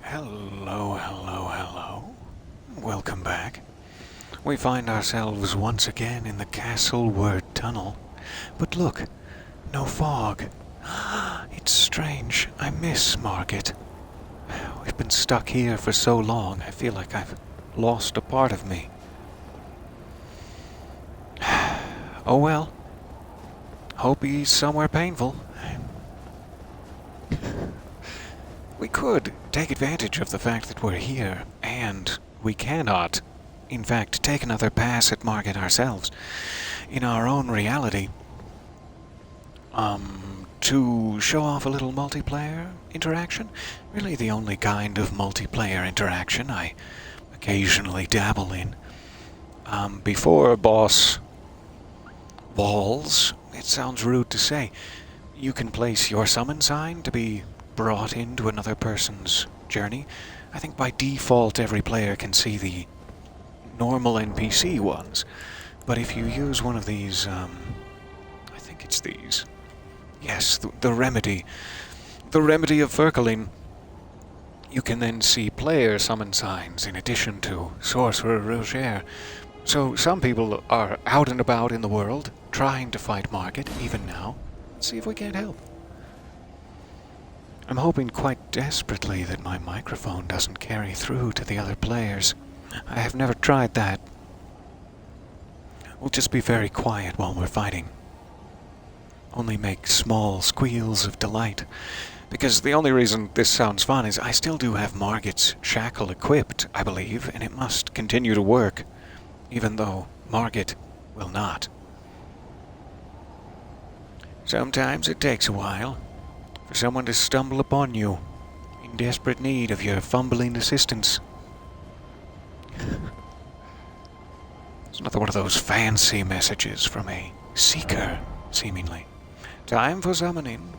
Hello, hello, hello. Welcome back. We find ourselves once again in the Castle Word Tunnel. But look, no fog. It's strange. I miss Margit. We've been stuck here for so long, I feel like I've lost a part of me. Oh well. Hope he's somewhere painful. We could take advantage of the fact that we're here, and we cannot, in fact, take another pass at Margit ourselves, in our own reality, to show off a little multiplayer interaction. Really the only kind of multiplayer interaction I occasionally dabble in. Before boss walls, it sounds rude to say, you can place your summon sign to be brought into another person's journey. I think by default every player can see the normal NPC ones, but if you use one of these, I think it's these. Yes, the remedy. The remedy of Verkeling. You can then see player summon signs in addition to Sorcerer Rogier. So some people are out and about in the world, trying to fight Margit, even now. Let's see if we can't help. I'm hoping quite desperately that my microphone doesn't carry through to the other players. I have never tried that. We'll just be very quiet while we're fighting. Only make small squeals of delight. Because the only reason this sounds fun is I still do have Margit's shackle equipped, I believe, and it must continue to work, even though Margit will not. Sometimes it takes a while for someone to stumble upon you in desperate need of your fumbling assistance. It's another one of those fancy messages from a seeker, seemingly. Time for summoning.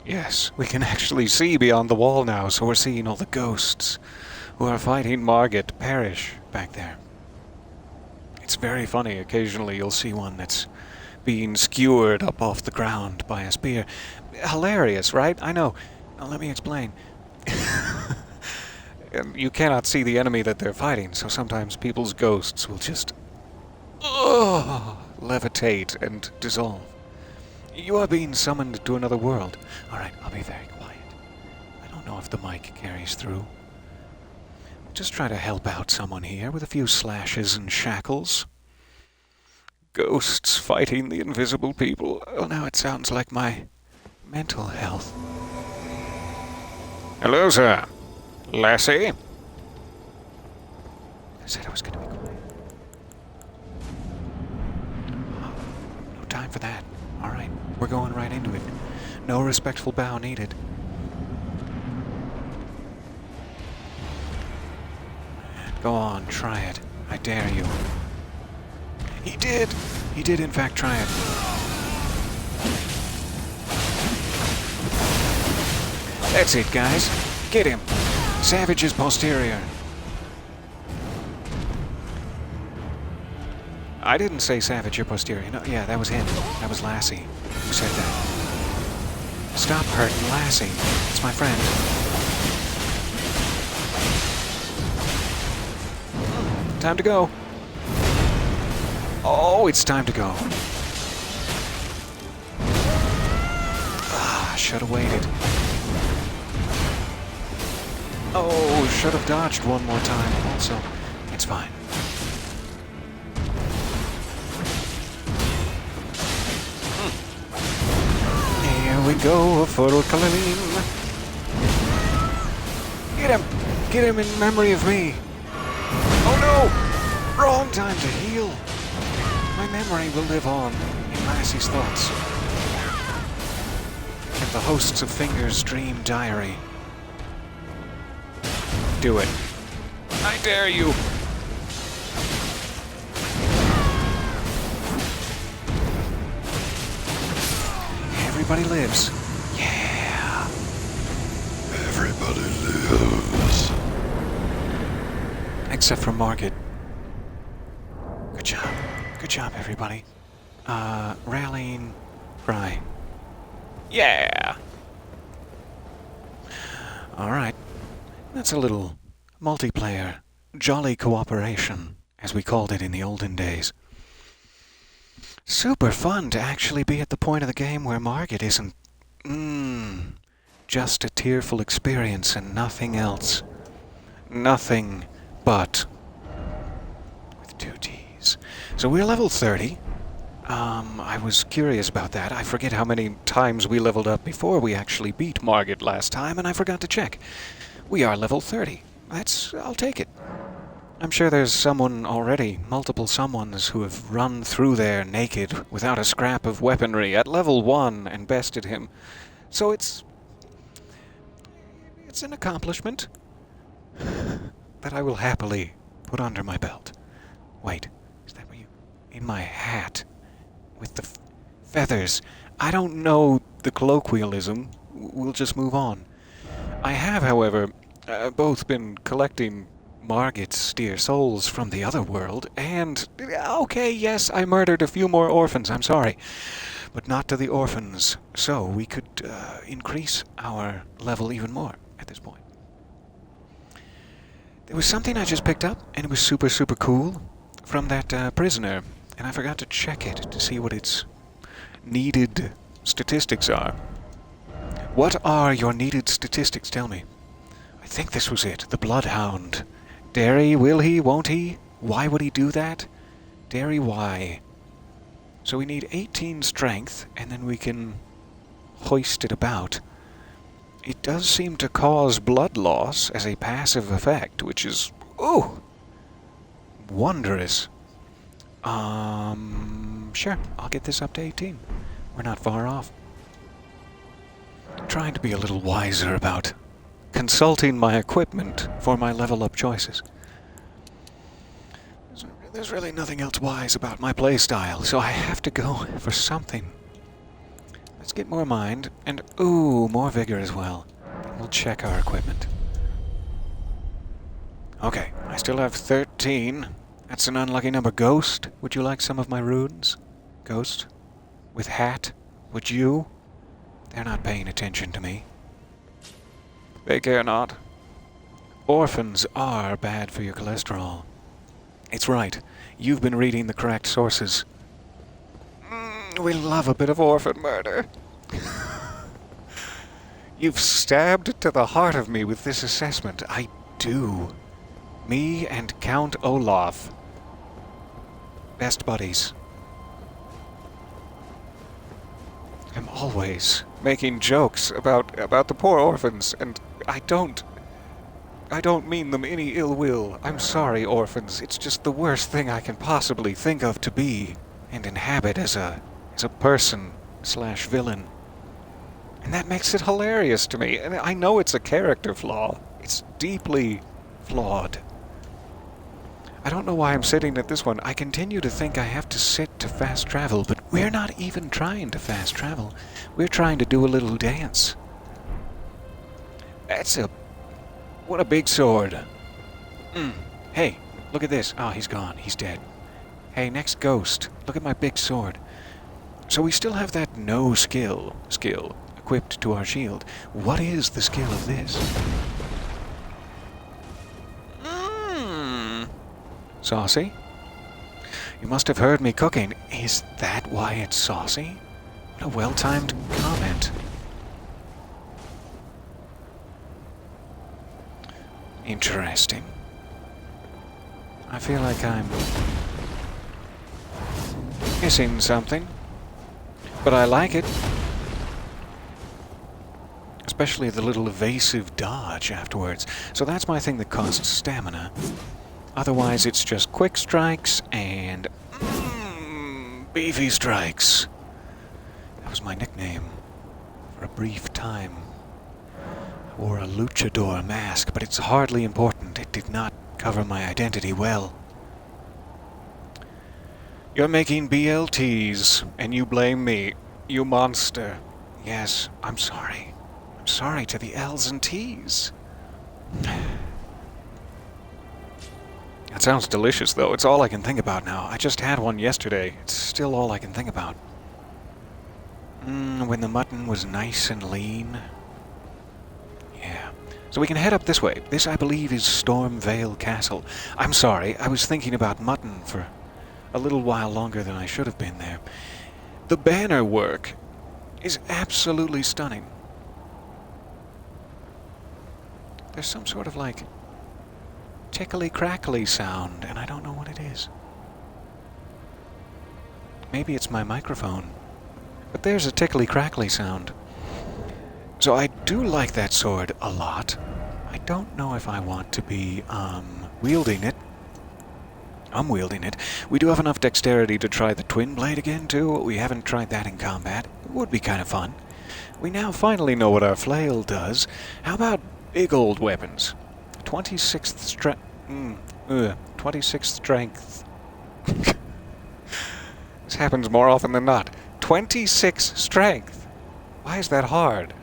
Yes, we can actually see beyond the wall now, so we're seeing all the ghosts who are fighting Margit perish back there. It's very funny. Occasionally you'll see one that's being skewered up off the ground by a spear. Hilarious, right? I know. Now let me explain. You cannot see the enemy that they're fighting, so sometimes people's ghosts will just levitate and dissolve. You are being summoned to another world. Alright, I'll be very quiet. I don't know if the mic carries through. Just try to help out someone here with a few slashes and shackles. Ghosts fighting the invisible people. Oh, now it sounds like my mental health. Hello, sir. Lassie? I said I was going to be quiet. No time for that. Alright, we're going right into it. No respectful bow needed. Go on, try it. I dare you. He did! He did in fact try it. That's it, guys. Get him. Savage is posterior. I didn't say Savage or posterior. No, yeah, that was him. That was Lassie who said that. Stop hurting Lassie. It's my friend. Time to go. Oh, it's time to go. Should have waited. Oh, should have dodged one more time. Also, it's fine. Here we go, for Kalim. Get him! Get him in memory of me. Oh no! Wrong time to heal. My memory will live on in Lassie's thoughts. In the hosts of Fingers' dream diary. Do it. I dare you. Everybody lives. Yeah. Everybody lives. Except for Margit. Good job. Good job, everybody. Rallying cry. Yeah! That's a little multiplayer, jolly cooperation, as we called it in the olden days. Super fun to actually be at the point of the game where Margit isn't, just a tearful experience and nothing else. Nothing but, with two T's. So we're level 30. I was curious about that. I forget how many times we leveled up before we actually beat Margit last time, and I forgot to check. We are level 30. I'll take it. I'm sure there's someone already, multiple someones, who have run through there naked, without a scrap of weaponry, at level 1 and bested him. So it's an accomplishment that I will happily put under my belt. Wait, is that where you... In my hat. With the feathers. I don't know the colloquialism. We'll just move on. I have, however, both been collecting Margit's dear souls from the other world, and... Okay, yes, I murdered a few more orphans, I'm sorry. But not to the orphans, so we could increase our level even more at this point. There was something I just picked up, and it was super, super cool, from that prisoner, and I forgot to check it to see what its needed statistics are. What are your needed statistics? Tell me. I think this was it. The Bloodhound. Dare he? Will he? Won't he? Why would he do that? Dare he? Why? So we need 18 strength, and then we can hoist it about. It does seem to cause blood loss as a passive effect, which is... ooh! Wondrous. Sure, I'll get this up to 18. We're not far off. Trying to be a little wiser about consulting my equipment for my level-up choices. There's really nothing else wise about my playstyle, so I have to go for something. Let's get more mind, and ooh, more vigor as well. And we'll check our equipment. Okay, I still have 13. That's an unlucky number. Ghost, would you like some of my runes? Ghost? With hat? Would you? They're not paying attention to me. They care not. Orphans are bad for your cholesterol. It's right. You've been reading the correct sources. We love a bit of orphan murder. You've stabbed to the heart of me with this assessment. I do. Me and Count Olaf. Best buddies. I'm always making jokes about the poor orphans, and I don't mean them any ill will. I'm sorry, orphans. It's just the worst thing I can possibly think of to be and inhabit as a person/villain. And that makes it hilarious to me. And I know it's a character flaw. It's deeply flawed. I don't know why I'm sitting at this one. I continue to think I have to sit to fast travel, but we're not even trying to fast travel. We're trying to do a little dance. What a big sword. Hey, look at this. Oh, he's gone. He's dead. Hey, next ghost. Look at my big sword. So we still have that no skill equipped to our shield. What is the skill of this? Saucy? You must have heard me cooking. Is that why it's saucy? What a well-timed comment. Interesting. I feel like I'm missing something, but I like it. Especially the little evasive dodge afterwards. So that's my thing that costs stamina. Otherwise, it's just quick strikes and beefy strikes. That was my nickname for a brief time. I wore a luchador mask, but it's hardly important. It did not cover my identity well. You're making BLTs, and you blame me, you monster. Yes, I'm sorry. I'm sorry to the L's and T's. That sounds delicious, though. It's all I can think about now. I just had one yesterday. It's still all I can think about. When the mutton was nice and lean. Yeah. So So we can head up this way. This, I believe, is Stormveiled Castle. I'm sorry, I was thinking about mutton for a little while longer than I should have been there. The banner work is absolutely stunning. There's some sort of, like, tickly-crackly sound, and I don't know what it is. Maybe it's my microphone. But there's a tickly-crackly sound. So I do like that sword a lot. I don't know if I want to be, wielding it. I'm wielding it. We do have enough dexterity to try the twin blade again, too. We haven't tried that in combat. It would be kind of fun. We now finally know what our flail does. How about big old weapons? 26th strength. 26th strength. This happens more often than not. 26 strength. Why is that hard?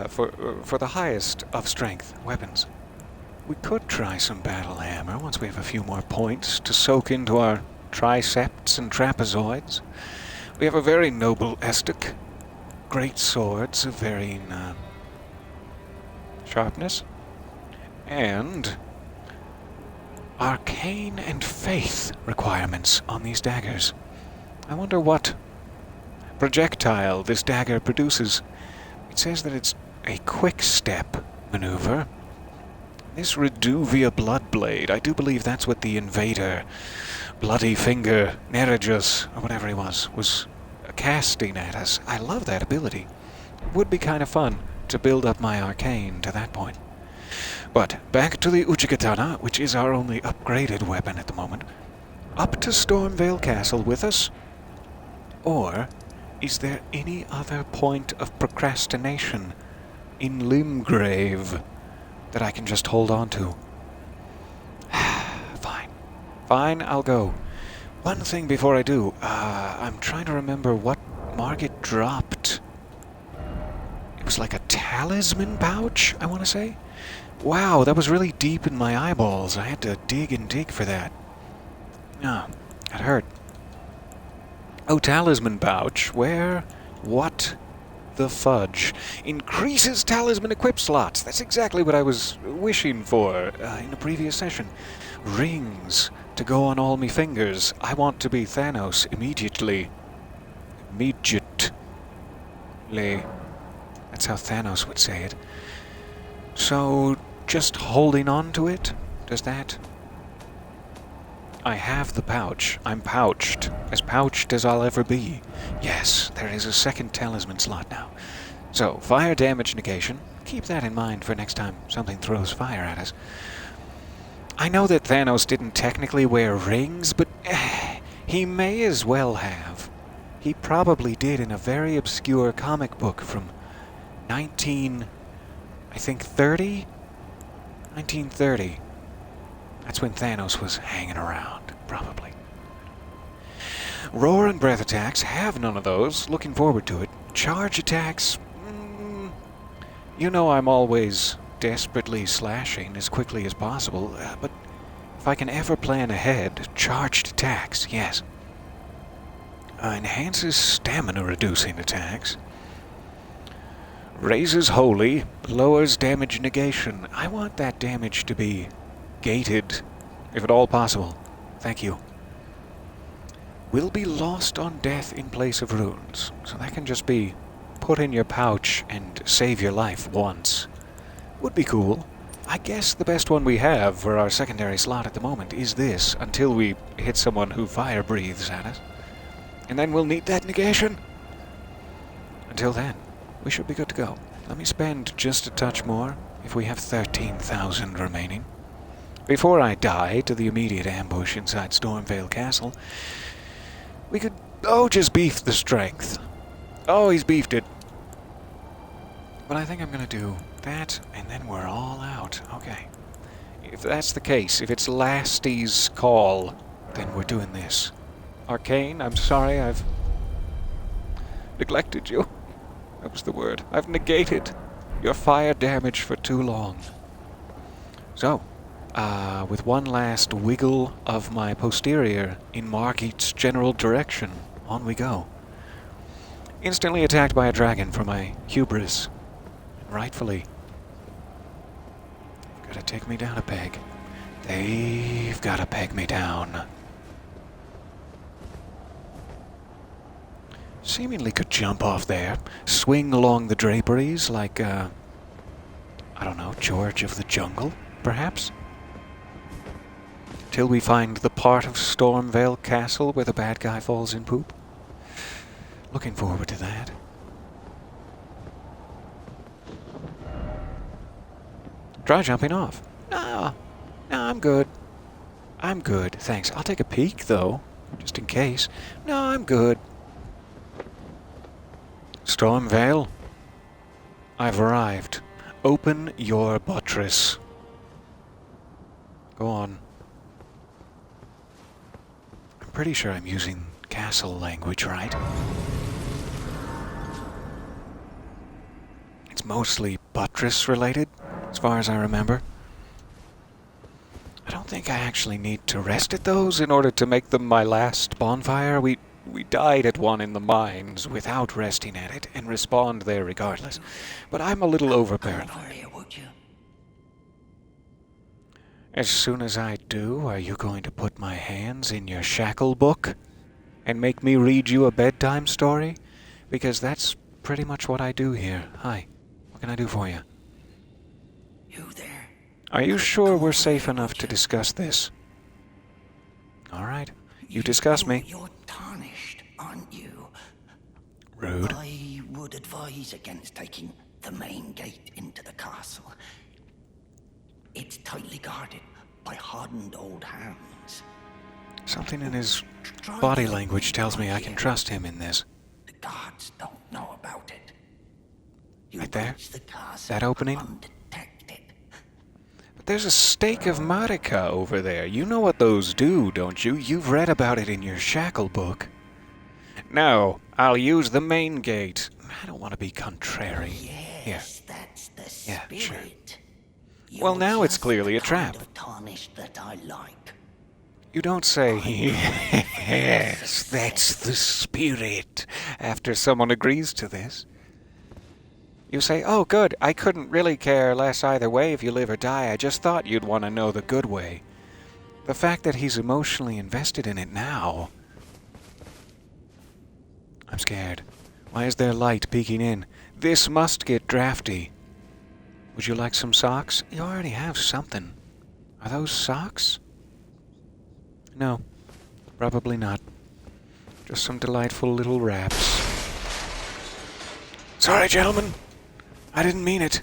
For the highest of strength weapons. We could try some battle hammer once we have a few more points to soak into our triceps and trapezoids. We have a very noble estic. Great swords of varying sharpness. And arcane and faith requirements on these daggers. I wonder what projectile this dagger produces. It says that it's a quick step maneuver. This Reduvia Bloodblade, I do believe that's what the invader, Bloody Finger, Neregus, or whatever he was casting at us. I love that ability. It would be kind of fun to build up my arcane to that point. But back to the Uchigatana, which is our only upgraded weapon at the moment. Up to Stormveiled Castle with us? Or is there any other point of procrastination in Limgrave that I can just hold on to? Fine. Fine, I'll go. One thing before I do. I'm trying to remember what Margit dropped. It was like a talisman pouch, I want to say? Wow, that was really deep in my eyeballs. I had to dig and dig for that. Ah, that hurt. Oh, talisman pouch. Where? What the fudge? Increases talisman equip slots. That's exactly what I was wishing for in a previous session. Rings to go on all me fingers. I want to be Thanos immediately. Immediately. That's how Thanos would say it. So, just holding on to it? Does that? I have the pouch. I'm pouched as I'll ever be. Yes, there is a second talisman slot now. So, fire damage negation. Keep that in mind for next time something throws fire at us. I know that Thanos didn't technically wear rings, but he may as well have. He probably did in a very obscure comic book from 1930? 1930. That's when Thanos was hanging around, probably. Roar and breath attacks, have none of those. Looking forward to it. Charge attacks, you know I'm always desperately slashing as quickly as possible, but if I can ever plan ahead, charged attacks, yes. Enhances stamina reducing attacks. Raises holy, lowers damage negation. I want that damage to be gated, if at all possible. Thank you. Will be lost on death in place of runes. So that can just be put in your pouch and save your life once. Would be cool. I guess the best one we have for our secondary slot at the moment is this, until we hit someone who fire breathes at us. And then we'll need that negation. Until then, we should be good to go. Let me spend just a touch more, if we have 13,000 remaining. Before I die to the immediate ambush inside Stormveiled Castle, we could, just beef the strength. Oh, he's beefed it. But I think I'm gonna do that, and then we're all out. Okay. If that's the case, if it's Lasty's call, then we're doing this. Arcane, I'm sorry I've neglected you. That was the word. I've negated your fire damage for too long. So, with one last wiggle of my posterior in Margit's general direction, on we go. Instantly attacked by a dragon for my hubris. Rightfully Gotta take me down a peg. They've gotta peg me down. Seemingly could jump off there, swing along the draperies like, I don't know, George of the Jungle, perhaps? Till we find the part of Stormveiled Castle where the bad guy falls in poop. Looking forward to that. Try jumping off. No, I'm good. I'm good, thanks. I'll take a peek, though, just in case. No, I'm good. Stormveiled, I've arrived. Open your buttress. Go on. I'm pretty sure I'm using castle language, right? It's mostly buttress related, as far as I remember. I don't think I actually need to rest at those in order to make them my last bonfire. We died at one in the mines without resting at it, and respawned there regardless. But I'm a little over-paranoid. As soon as I do, are you going to put my hands in your shackle book and make me read you a bedtime story? Because that's pretty much what I do here. Hi, what can I do for you? You there? Are you sure we're safe enough to discuss this? All right, you discuss me. You're tarnished, aren't you? Rude. I would advise against taking the main gate into the castle. It's tightly guarded by hardened old hands. Something in his body language tells me I can trust him in this. The guards don't know about it. You Right there? reach the castle That opening? undetected. But there's a stake of Marika over there. You know what those do, don't you? You've read about it in your shackle book. No, I'll use the main gate. I don't want to be contrary. Yes, that's the Yeah, spirit. sure. You're Well, now it's just clearly the a trap. kind of tarnished that I like. You don't say, yes, that's the spirit, after someone agrees to this. You say, oh, good, I couldn't really care less either way if you live or die. I just thought you'd want to know the good way. The fact that he's emotionally invested in it now. I'm scared. Why is there light peeking in? This must get drafty. Would you like some socks? You already have something. Are those socks? No, probably not. Just some delightful little wraps. Sorry, gentlemen. I didn't mean it.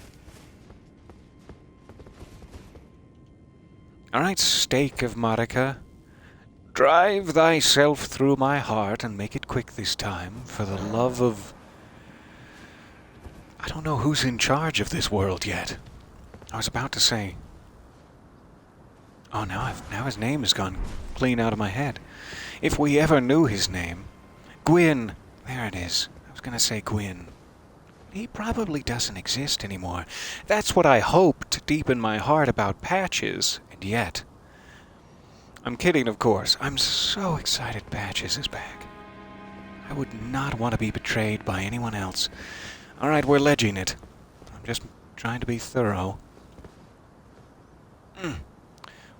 All right, stake of Marika. Drive thyself through my heart and make it quick this time, for the love of... I don't know who's in charge of this world yet. I was about to say... Oh, now his name has gone clean out of my head. If we ever knew his name... Gwyn. There it is. I was going to say Gwyn. He probably doesn't exist anymore. That's what I hoped deep in my heart about Patches, and yet... I'm kidding, of course. I'm so excited Patches is back. I would not want to be betrayed by anyone else. Alright, we're ledging it. I'm just trying to be thorough.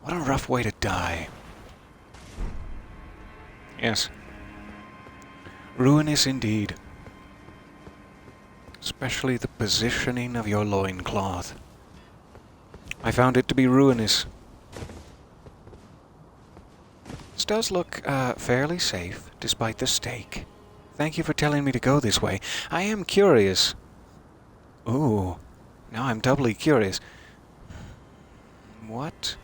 What a rough way to die. Yes. Ruinous indeed. Especially the positioning of your loincloth. I found it to be ruinous. This does look fairly safe, despite the stake. Thank you for telling me to go this way. I am curious. Ooh, now I'm doubly curious. What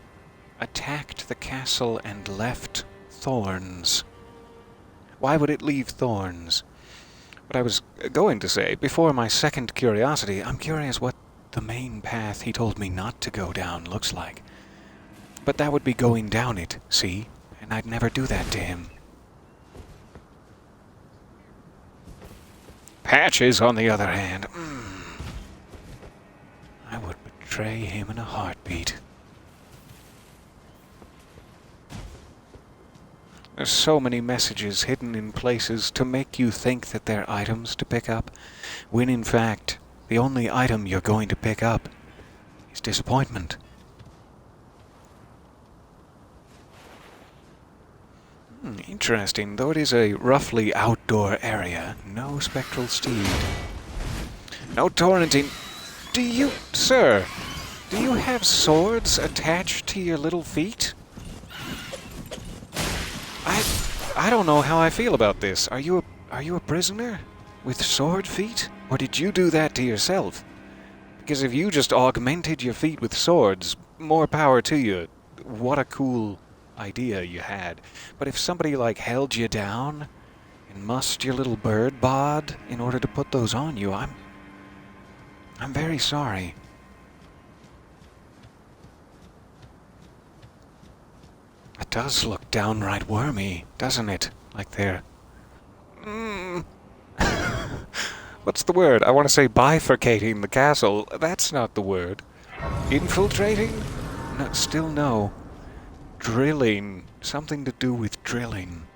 attacked the castle and left thorns? Why would it leave thorns? What I was going to say, before my second curiosity, I'm curious what the main path he told me not to go down looks like. But that would be going down it, see? And I'd never do that to him. Patches, on the other hand, I would betray him in a heartbeat. There's so many messages hidden in places to make you think that they're items to pick up, when in fact, the only item you're going to pick up is disappointment. Interesting. Though it is a roughly outdoor area, no spectral steed. No torrenting. Do you, sir, do you have swords attached to your little feet? I don't know how I feel about this. Are you a prisoner with sword feet? Or did you do that to yourself? Because if you just augmented your feet with swords, more power to you. What a cool idea you had. But if somebody like held you down and mussed your little bird bod in order to put those on you, I'm very sorry. It does look downright wormy, doesn't it? Like they're... What's the word? I want to say bifurcating the castle. That's not the word. Infiltrating? No, still no. Drilling. Something to do with drilling.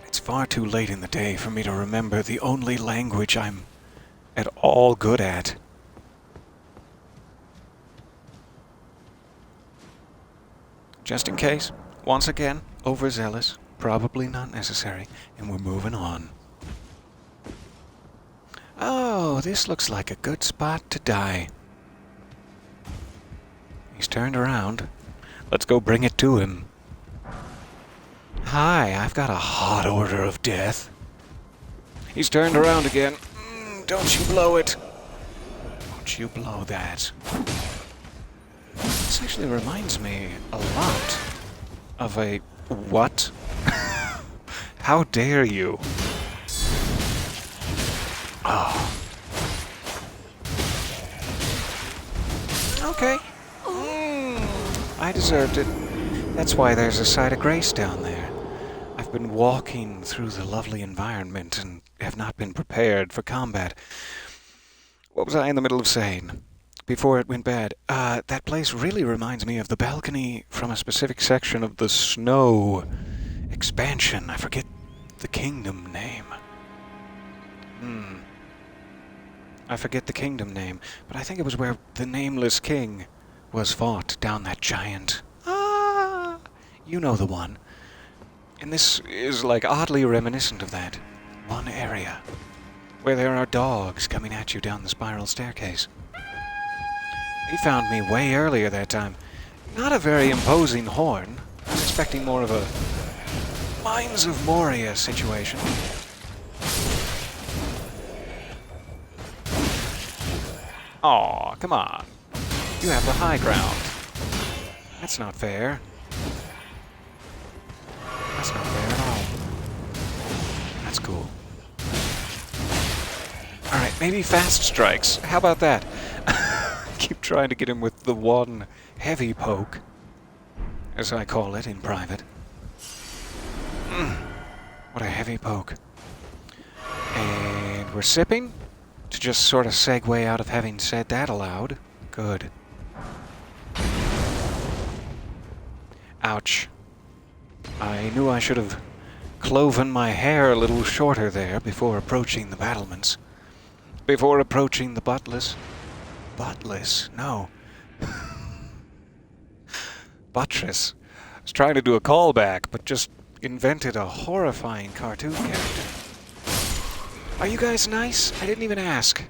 It's far too late in the day for me to remember the only language I'm at all good at. Just in case, once again, overzealous, probably not necessary, and we're moving on. Oh, this looks like a good spot to die. He's turned around. Let's go bring it to him. Hi, I've got a hot order of death. He's turned around again. Don't you blow it. Don't you blow that. This actually reminds me a lot of a... What? How dare you? Oh. Okay. I deserved it. That's why there's a site of grace down there. I've been walking through the lovely environment and have not been prepared for combat. What was I in the middle of saying before it went bad? That place really reminds me of the balcony from a specific section of the Snow expansion. I forget the kingdom name. I forget the kingdom name, but I think it was where the nameless king was fought down that giant... You know the one. And this is like oddly reminiscent of that one area where there are dogs coming at you down the spiral staircase. He found me way earlier that time. Not a very imposing horn. I was expecting more of a Mines of Moria situation. Aw, come on. You have the high ground. That's not fair. That's not fair at all. That's cool. Alright, maybe fast strikes. How about that? Keep trying to get him with the one heavy poke, as I call it in private. What a heavy poke. And we're sipping to just sort of segue out of having said that aloud. Good. Ouch. I knew I should have cloven my hair a little shorter there before approaching the battlements. Before approaching the buttress. Buttress? No. Buttress. I was trying to do a callback, but just invented a horrifying cartoon character. Are you guys nice? I didn't even ask.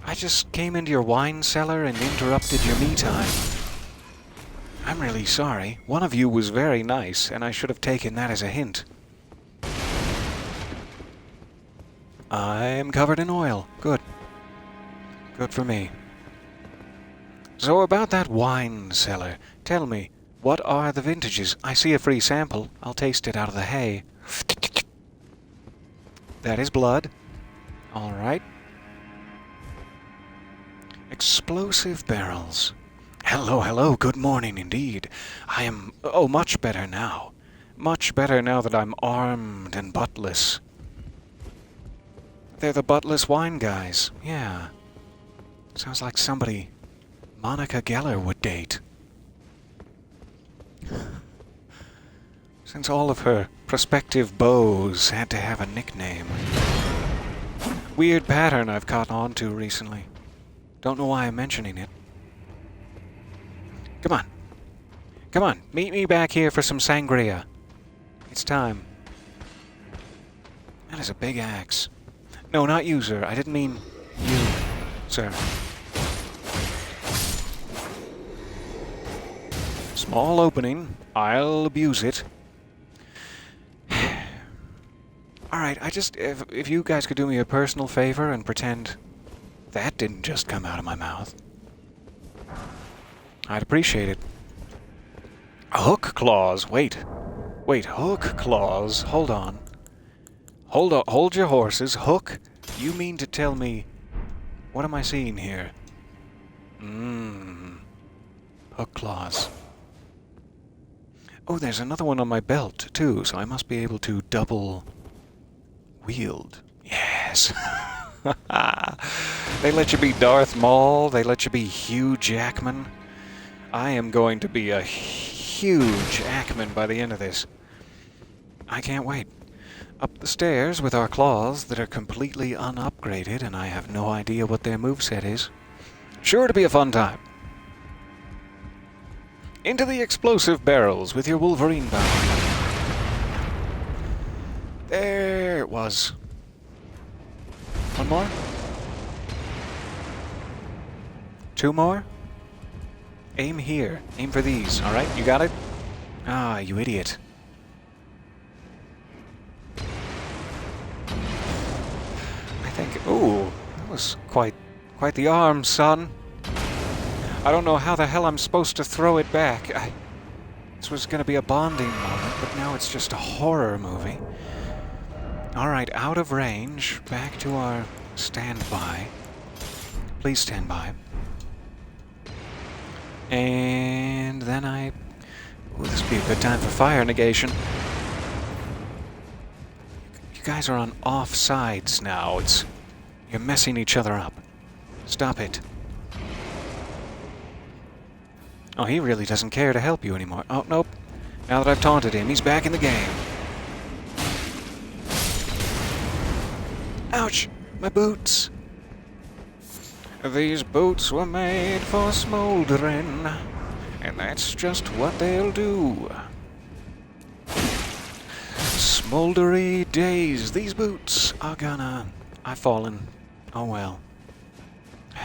I just came into your wine cellar and interrupted your me time. I'm really sorry. One of you was very nice, and I should have taken that as a hint. I'm covered in oil. Good. Good for me. So about that wine cellar, tell me, what are the vintages? I see a free sample. I'll taste it out of the hay. That is blood. All right. Explosive barrels. Hello, hello, good morning indeed. I am, much better now. Much better now that I'm armed and buttless. They're the buttless wine guys, yeah. Sounds like somebody Monica Geller would date. Since all of her prospective beaux had to have a nickname. Weird pattern I've caught on to recently. Don't know why I'm mentioning it. Come on. Come on, meet me back here for some sangria. It's time. That is a big axe. No, not you, sir. I didn't mean you, sir. Small opening. I'll abuse it. Alright, if you guys could do me a personal favor and pretend that didn't just come out of my mouth, I'd appreciate it. Hook claws. Wait, hook claws. Hold on. Hold your horses. Hook? You mean to tell me... What am I seeing here? Hook claws. Oh, there's another one on my belt, too, so I must be able to double wield. Yes! They let you be Darth Maul, they let you be Hugh Jackman. I am going to be a huge Jackman by the end of this. I can't wait. Up the stairs with our claws that are completely unupgraded, and I have no idea what their moveset is. Sure to be a fun time. Into the explosive barrels with your Wolverine power. There it was. One more? Two more? Aim here. Aim for these, alright? You got it? Ah, you idiot. I think... Ooh, that was quite the arm, son. I don't know how the hell I'm supposed to throw it back. This was going to be a bonding moment, but now it's just a horror movie. Alright, out of range. Back to our standby. Please stand by. And then Ooh, this would be a good time for fire negation. You guys are on off sides now. You're messing each other up. Stop it. Oh, he really doesn't care to help you anymore. Oh, nope. Now that I've taunted him, he's back in the game. Ouch! My boots! These boots were made for smoldering, and that's just what they'll do. Smoldery days. These boots are gonna... I've fallen. Oh well. It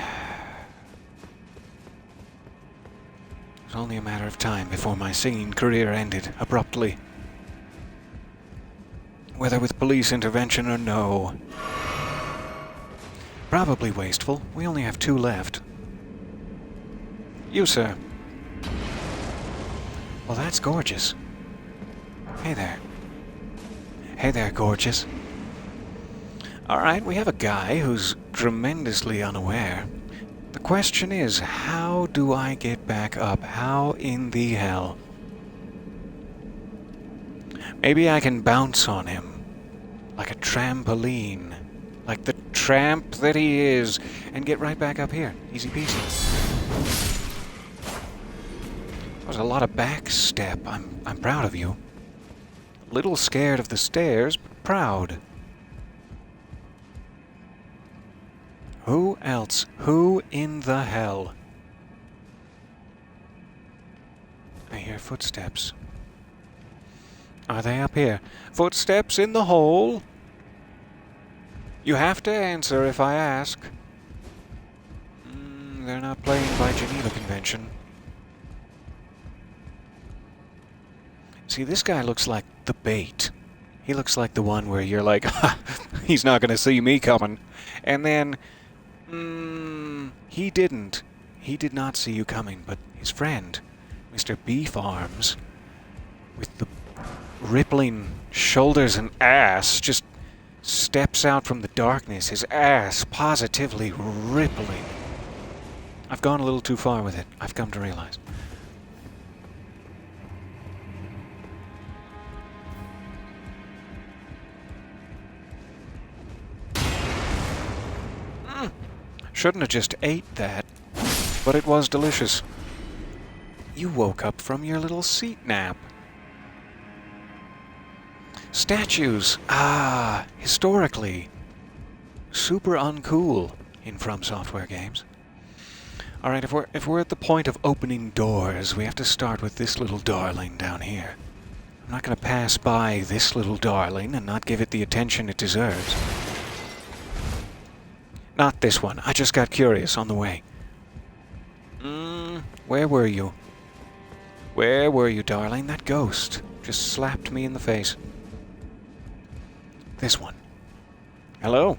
was only a matter of time before my singing career ended abruptly. Whether with police intervention or no. Probably wasteful. We only have 2 left. You, sir. Well, that's gorgeous. Hey there. Hey there, gorgeous. Alright, we have a guy who's tremendously unaware. The question is, how do I get back up? How in the hell? Maybe I can bounce on him. Like a trampoline. Like the tramp that he is. And get right back up here. Easy peasy. That was a lot of back step. I'm proud of you. A little scared of the stairs, but proud. Who else? Who in the hell? I hear footsteps. Are they up here? Footsteps in the hole? You have to answer if I ask. They're not playing by Geneva Convention. See, this guy looks like the bait. He looks like the one where you're like, ha, he's not going to see me coming. And then, he didn't. He did not see you coming, but his friend, Mr. Beef Arms, with the rippling shoulders and ass, just steps out from the darkness, his ass positively rippling. I've gone a little too far with it, I've come to realize. Shouldn't have just ate that, but it was delicious. You woke up from your little seat nap. Statues. Ah, historically. Super uncool in From Software games. Alright, if we're at the point of opening doors, we have to start with this little darling down here. I'm not going to pass by this little darling and not give it the attention it deserves. Not this one. I just got curious on the way. Where were you? Where were you, darling? That ghost just slapped me in the face. This one. Hello?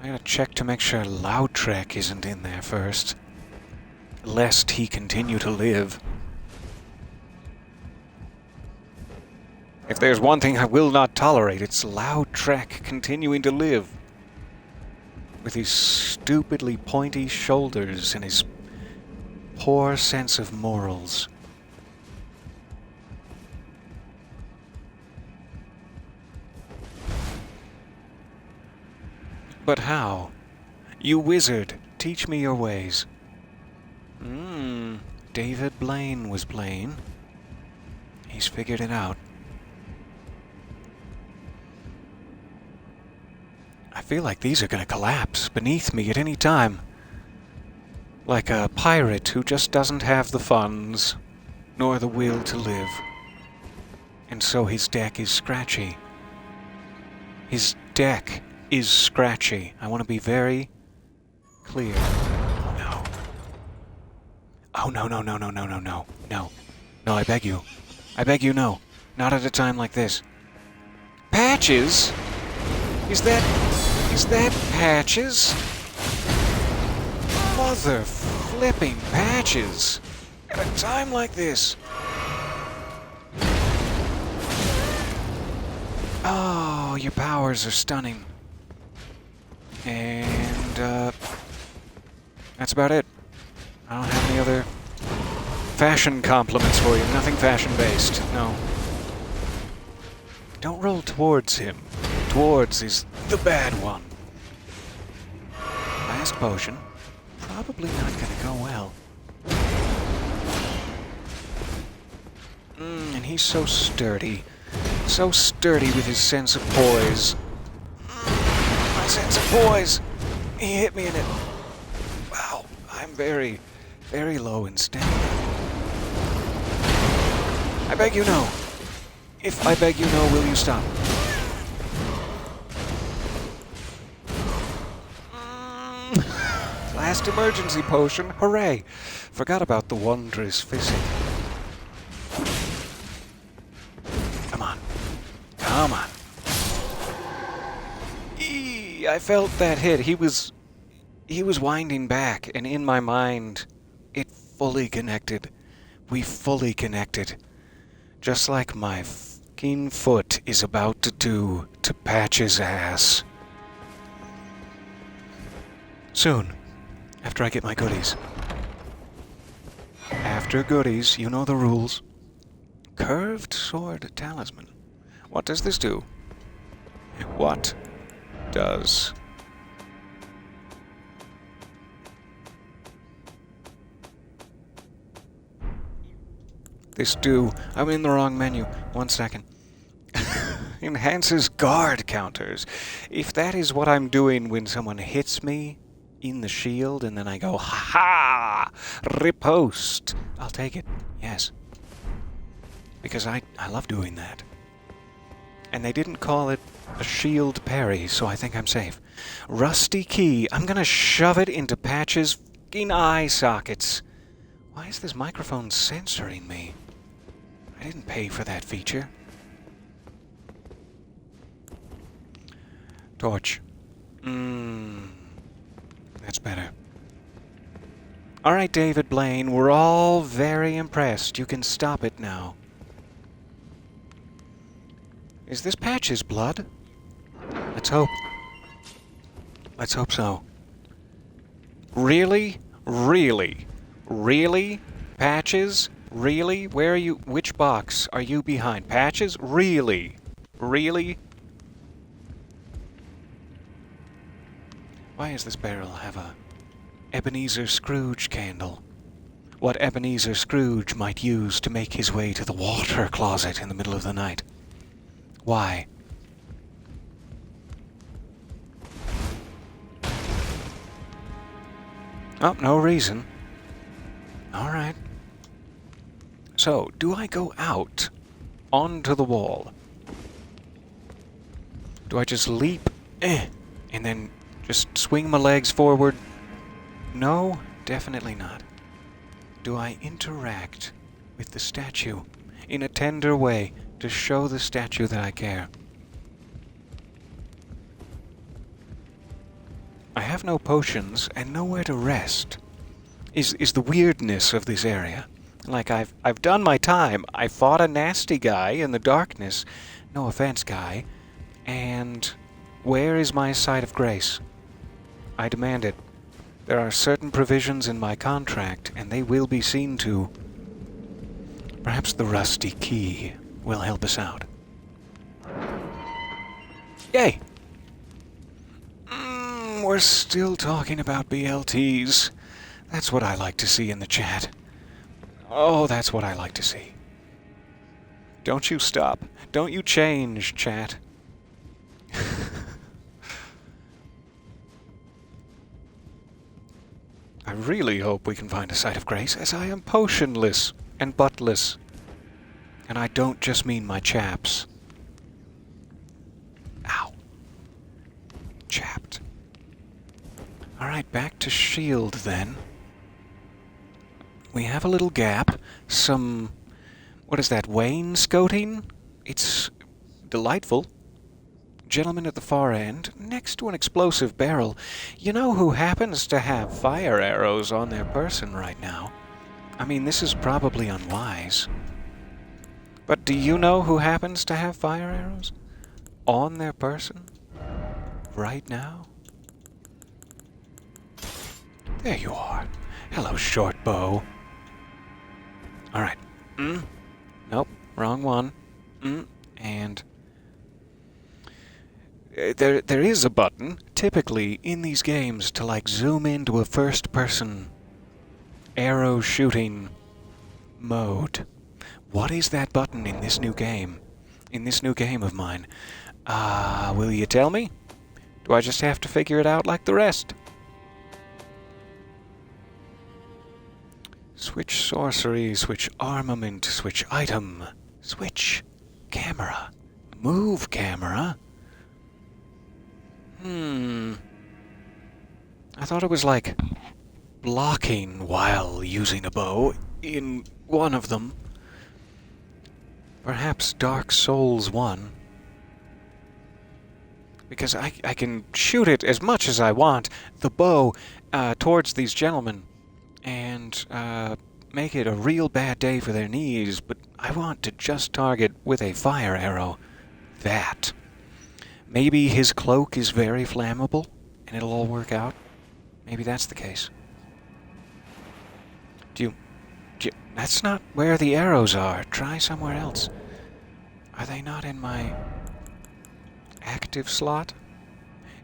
I gotta check to make sure Loudtrek isn't in there first. Lest he continue to live. If there's one thing I will not tolerate, it's Loudtrek continuing to live. With his stupidly pointy shoulders and his poor sense of morals. But how? You wizard, teach me your ways. David Blaine was Blaine. He's figured it out. I feel like these are gonna collapse beneath me at any time. Like a pirate who just doesn't have the funds, nor the will to live. And so his deck is scratchy. His deck is scratchy. I want to be very clear. Oh no. Oh no, no, no, no, no, no, no. No. No, I beg you. I beg you, no. Not at a time like this. Patches? Is that Patches? Mother flipping Patches! At a time like this! Oh, your powers are stunning. And, that's about it. I don't have any other fashion compliments for you. Nothing fashion-based, no. Don't roll towards him. Towards is the bad one. Last potion. Probably not gonna go well. And he's so sturdy. So sturdy with his sense of poise. My sense of poise! He hit me in it. Wow, I'm very, very low in stamina. I beg you no. If I beg you no, will you stop? Last emergency potion, hooray! Forgot about the wondrous physic. Come on. Come on. Eee, I felt that hit. He was winding back, and in my mind, it fully connected. We fully connected. Just like my fucking foot is about to do to Patch's ass. Soon. After I get my goodies. After goodies, you know the rules. Curved sword talisman. What does this do? What does this do? I'm in the wrong menu. 1 second. Enhances guard counters. If that is what I'm doing when someone hits me in the shield, and then I go, ha-ha! Riposte! I'll take it, yes. Because I love doing that. And they didn't call it a shield parry, so I think I'm safe. Rusty key. I'm gonna shove it into Patch's f***ing eye sockets. Why is this microphone censoring me? I didn't pay for that feature. Torch. That's better. Alright, David Blaine, we're all very impressed. You can stop it now. Is this Patch's blood? Let's hope. Let's hope so. Really? Really? Really? Patches? Really? Where are you? Which box are you behind? Patches? Really? Really? Why does this barrel have a Ebenezer Scrooge candle? What Ebenezer Scrooge might use to make his way to the water closet in the middle of the night. Why? Oh, no reason. Alright. So, do I go out onto the wall? Do I just leap, and then just swing my legs forward? No, definitely not. Do I interact with the statue in a tender way to show the statue that I care? I have no potions and nowhere to rest. Is the weirdness of this area. Like, I've done my time. I fought a nasty guy in the darkness. No offense, guy. And where is my site of grace? I demand it. There are certain provisions in my contract, and they will be seen to. Perhaps the rusty key will help us out. Yay! We're still talking about BLTs. That's what I like to see in the chat. Oh, that's what I like to see. Don't you stop. Don't you change, chat. I really hope we can find a site of grace, as I am potionless and buttless. And I don't just mean my chaps. Ow. Chapped. Alright, back to shield then. We have a little gap. Some... what is that, wainscoting? It's delightful. Gentleman at the far end, next to an explosive barrel. You know who happens to have fire arrows on their person right now? I mean, this is probably unwise. But do you know who happens to have fire arrows on their person right now? There you are. Hello, short bow. Alright. Nope, wrong one. And... There is a button, typically, in these games to, like, zoom into a first-person arrow shooting mode. What is that button in this new game? In this new game of mine? Will you tell me? Do I just have to figure it out like the rest? Switch sorcery, switch armament, switch item, switch camera, move camera. I thought it was like blocking while using a bow in one of them. Perhaps Dark Souls 1. Because I can shoot it as much as I want, the bow, towards these gentlemen, and make it a real bad day for their knees, but I want to just target with a fire arrow that. Maybe his cloak is very flammable, and it'll all work out. Maybe that's the case. That's not where the arrows are. Try somewhere else. Are they not in my active slot?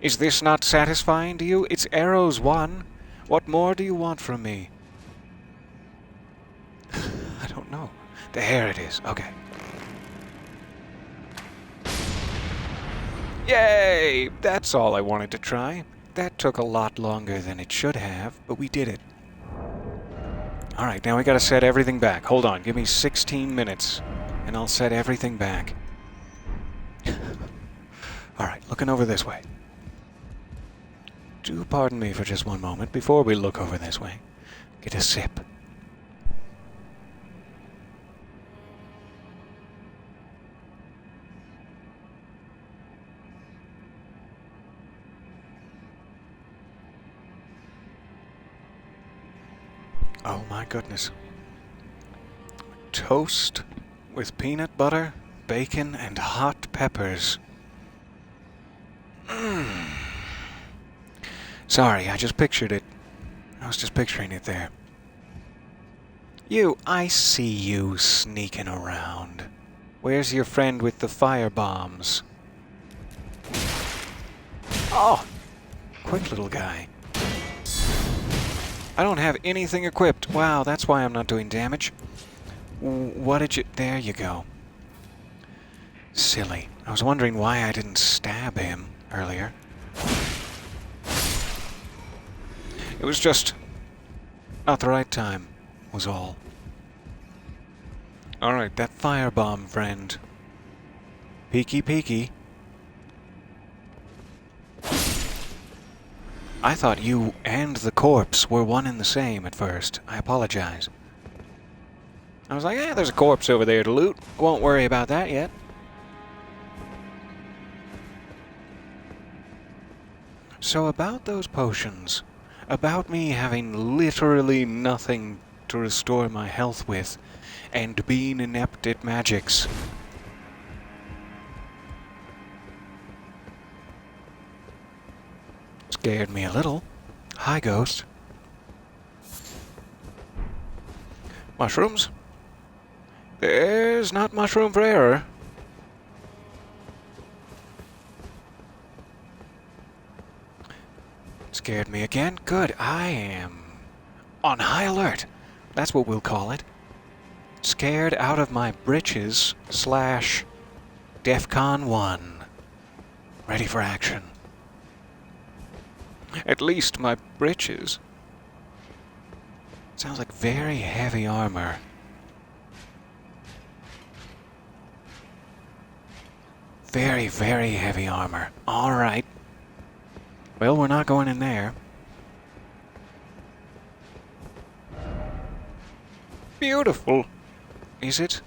Is this not satisfying to you? It's arrows 1. What more do you want from me? I don't know. There it is. Okay. Yay! That's all I wanted to try. That took a lot longer than it should have, but we did it. Alright, now we gotta set everything back. Hold on, give me 16 minutes, and I'll set everything back. Alright, looking over this way. Do pardon me for just one moment before we look over this way. Get a sip. Oh my goodness. Toast with peanut butter, bacon, and hot peppers. Sorry, I just pictured it. I was just picturing it there. You, I see you sneaking around. Where's your friend with the fire bombs? Oh! Quick little guy. I don't have anything equipped. Wow, that's why I'm not doing damage. What did you... There you go. Silly. I was wondering why I didn't stab him earlier. It was just... not the right time, was all. Alright, that firebomb, friend. Peeky peeky. I thought you and the corpse were one and the same at first. I apologize. I was like, there's a corpse over there to loot. Won't worry about that yet. So about those potions, about me having literally nothing to restore my health with, and being inept at magics. Scared me a little. Hi, ghost. Mushrooms? There's not much room for error. Scared me again? Good. I am on high alert. That's what we'll call it. Scared out of my britches / DEFCON 1. Ready for action. At least my britches. Sounds like very heavy armor. Very, very heavy armor. Alright. Well, we're not going in there. Beautiful. Is it?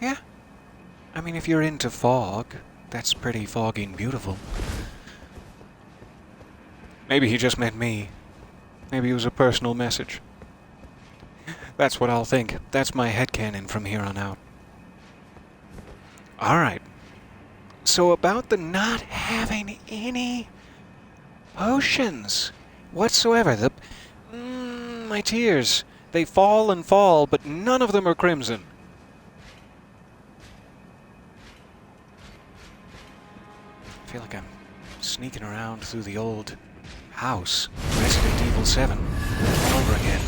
Yeah. I mean, if you're into fog, that's pretty foggy and beautiful. Maybe he just meant me. Maybe it was a personal message. That's what I'll think. That's my headcanon from here on out. Alright. So about the not having any potions whatsoever. My tears. They fall and fall, but none of them are crimson. I feel like I'm sneaking around through the old house. Resident Evil 7. All over again.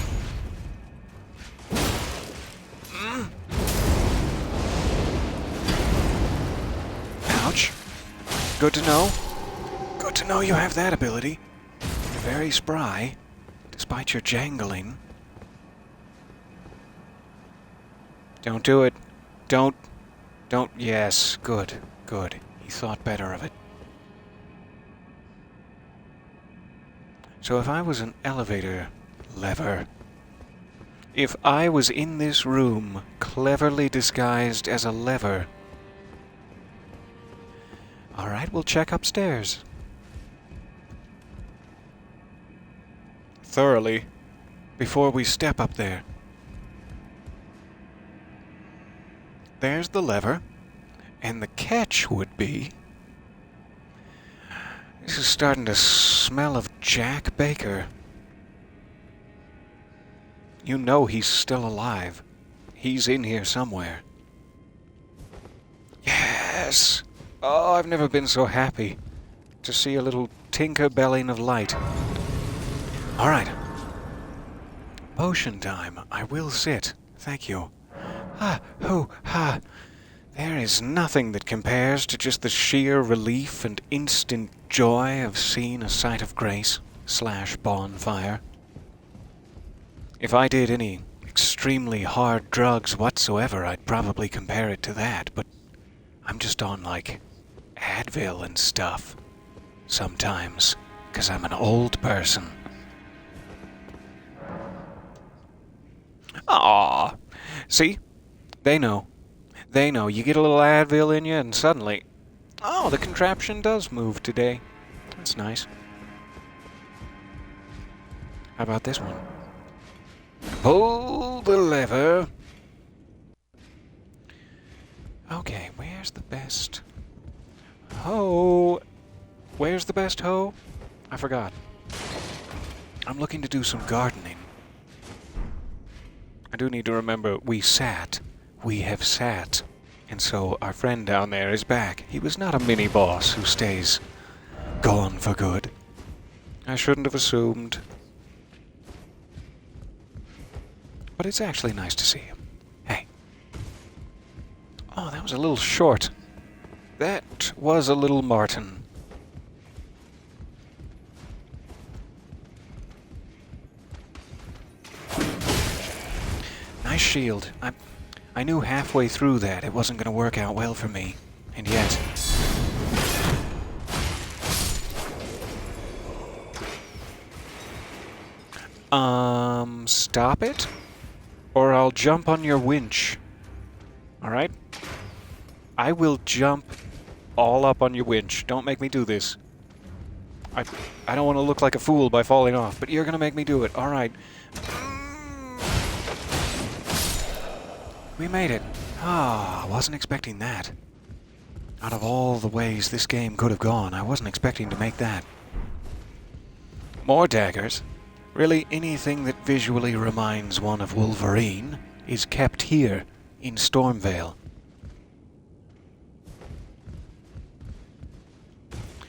Ouch. Good to know. Good to know you have that ability. You're very spry, despite your jangling. Don't do it. Don't. Yes, good. He thought better of it. So if I was an elevator lever, if I was in this room cleverly disguised as a lever, alright, we'll check upstairs. Thoroughly, before we step up there. There's the lever, and the catch would be... This is starting to smell of Jack Baker. You know he's still alive. He's in here somewhere. Yes! Oh, I've never been so happy to see a little tinker-belling of light. Alright. Potion time. I will sit. Thank you. There is nothing that compares to just the sheer relief and instant joy of seeing a sight of grace / bonfire. If I did any extremely hard drugs whatsoever, I'd probably compare it to that, but I'm just on, like, Advil and stuff. Sometimes, 'cause I'm an old person. Aww. See? They know. They know. You get a little Advil in you and suddenly... Oh, the contraption does move today. That's nice. How about this one? Pull the lever. Okay, where's the best hoe? Where's the best hoe? I forgot. I'm looking to do some gardening. I do need to remember we have sat, and so our friend down there is back. He was not a mini-boss who stays gone for good. I shouldn't have assumed. But it's actually nice to see him. Hey. Oh, that was a little short. That was a little Martin. Nice shield. I knew halfway through that it wasn't going to work out well for me. And yet... Stop it? Or I'll jump on your winch. Alright? I will jump all up on your winch. Don't make me do this. I don't want to look like a fool by falling off, but you're going to make me do it. Alright. We made it. Ah, I wasn't expecting that. Out of all the ways this game could have gone, I wasn't expecting to make that. More daggers. Really, anything that visually reminds one of Wolverine is kept here in Stormveiled.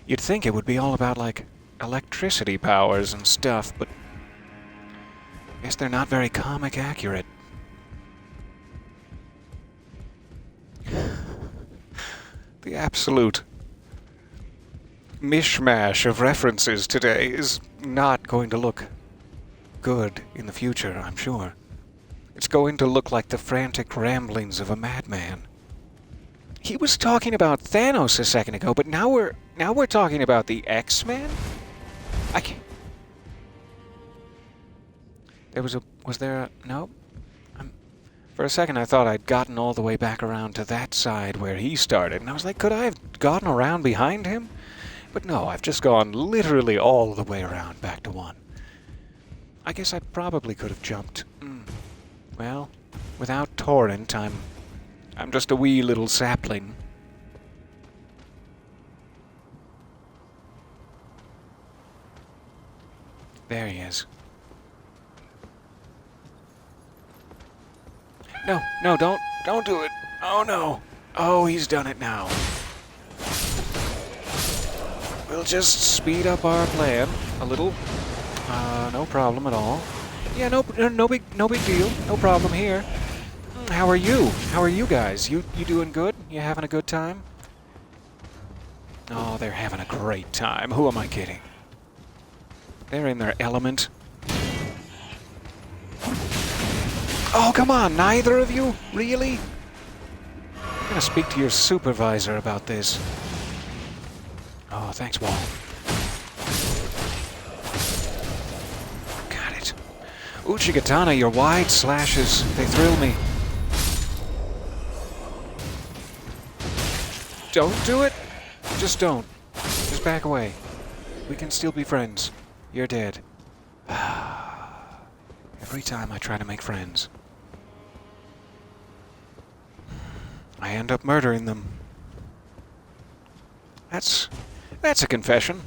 You'd think it would be all about, like, electricity powers and stuff, but I guess they're not very comic accurate. The absolute mishmash of references today is not going to look good in the future, I'm sure. It's going to look like the frantic ramblings of a madman. He was talking about Thanos a second ago, but now we're talking about the X-Men? I can't... Was there a... No? For a second I thought I'd gotten all the way back around to that side where he started, and I was like, could I have gotten around behind him? But no, I've just gone literally all the way around back to one. I guess I probably could have jumped. Well, without Torrent, I'm just a wee little sapling. There he is. No, don't do it. Oh no. Oh, he's done it now. We'll just speed up our plan a little. No problem at all. Yeah, no big deal. No problem here. How are you? How are you guys? You doing good? You having a good time? Oh, they're having a great time. Who am I kidding? They're in their element. Oh, come on, neither of you? Really? I'm gonna speak to your supervisor about this. Oh, thanks, Wall. Got it. Uchigatana, your wide slashes, they thrill me. Don't do it? Just don't. Just back away. We can still be friends. You're dead. Every time I try to make friends, I end up murdering them. That's a confession.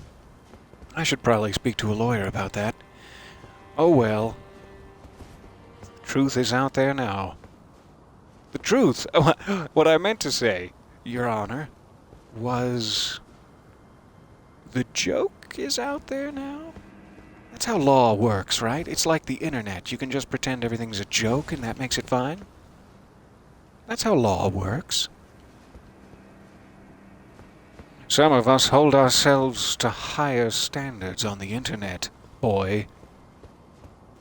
I should probably speak to a lawyer about that. Oh well. The truth is out there now. The truth, what I meant to say, Your Honor, was the joke is out there now? That's how law works, right? It's like the internet. You can just pretend everything's a joke and that makes it fine. That's how law works. Some of us hold ourselves to higher standards on the internet, boy.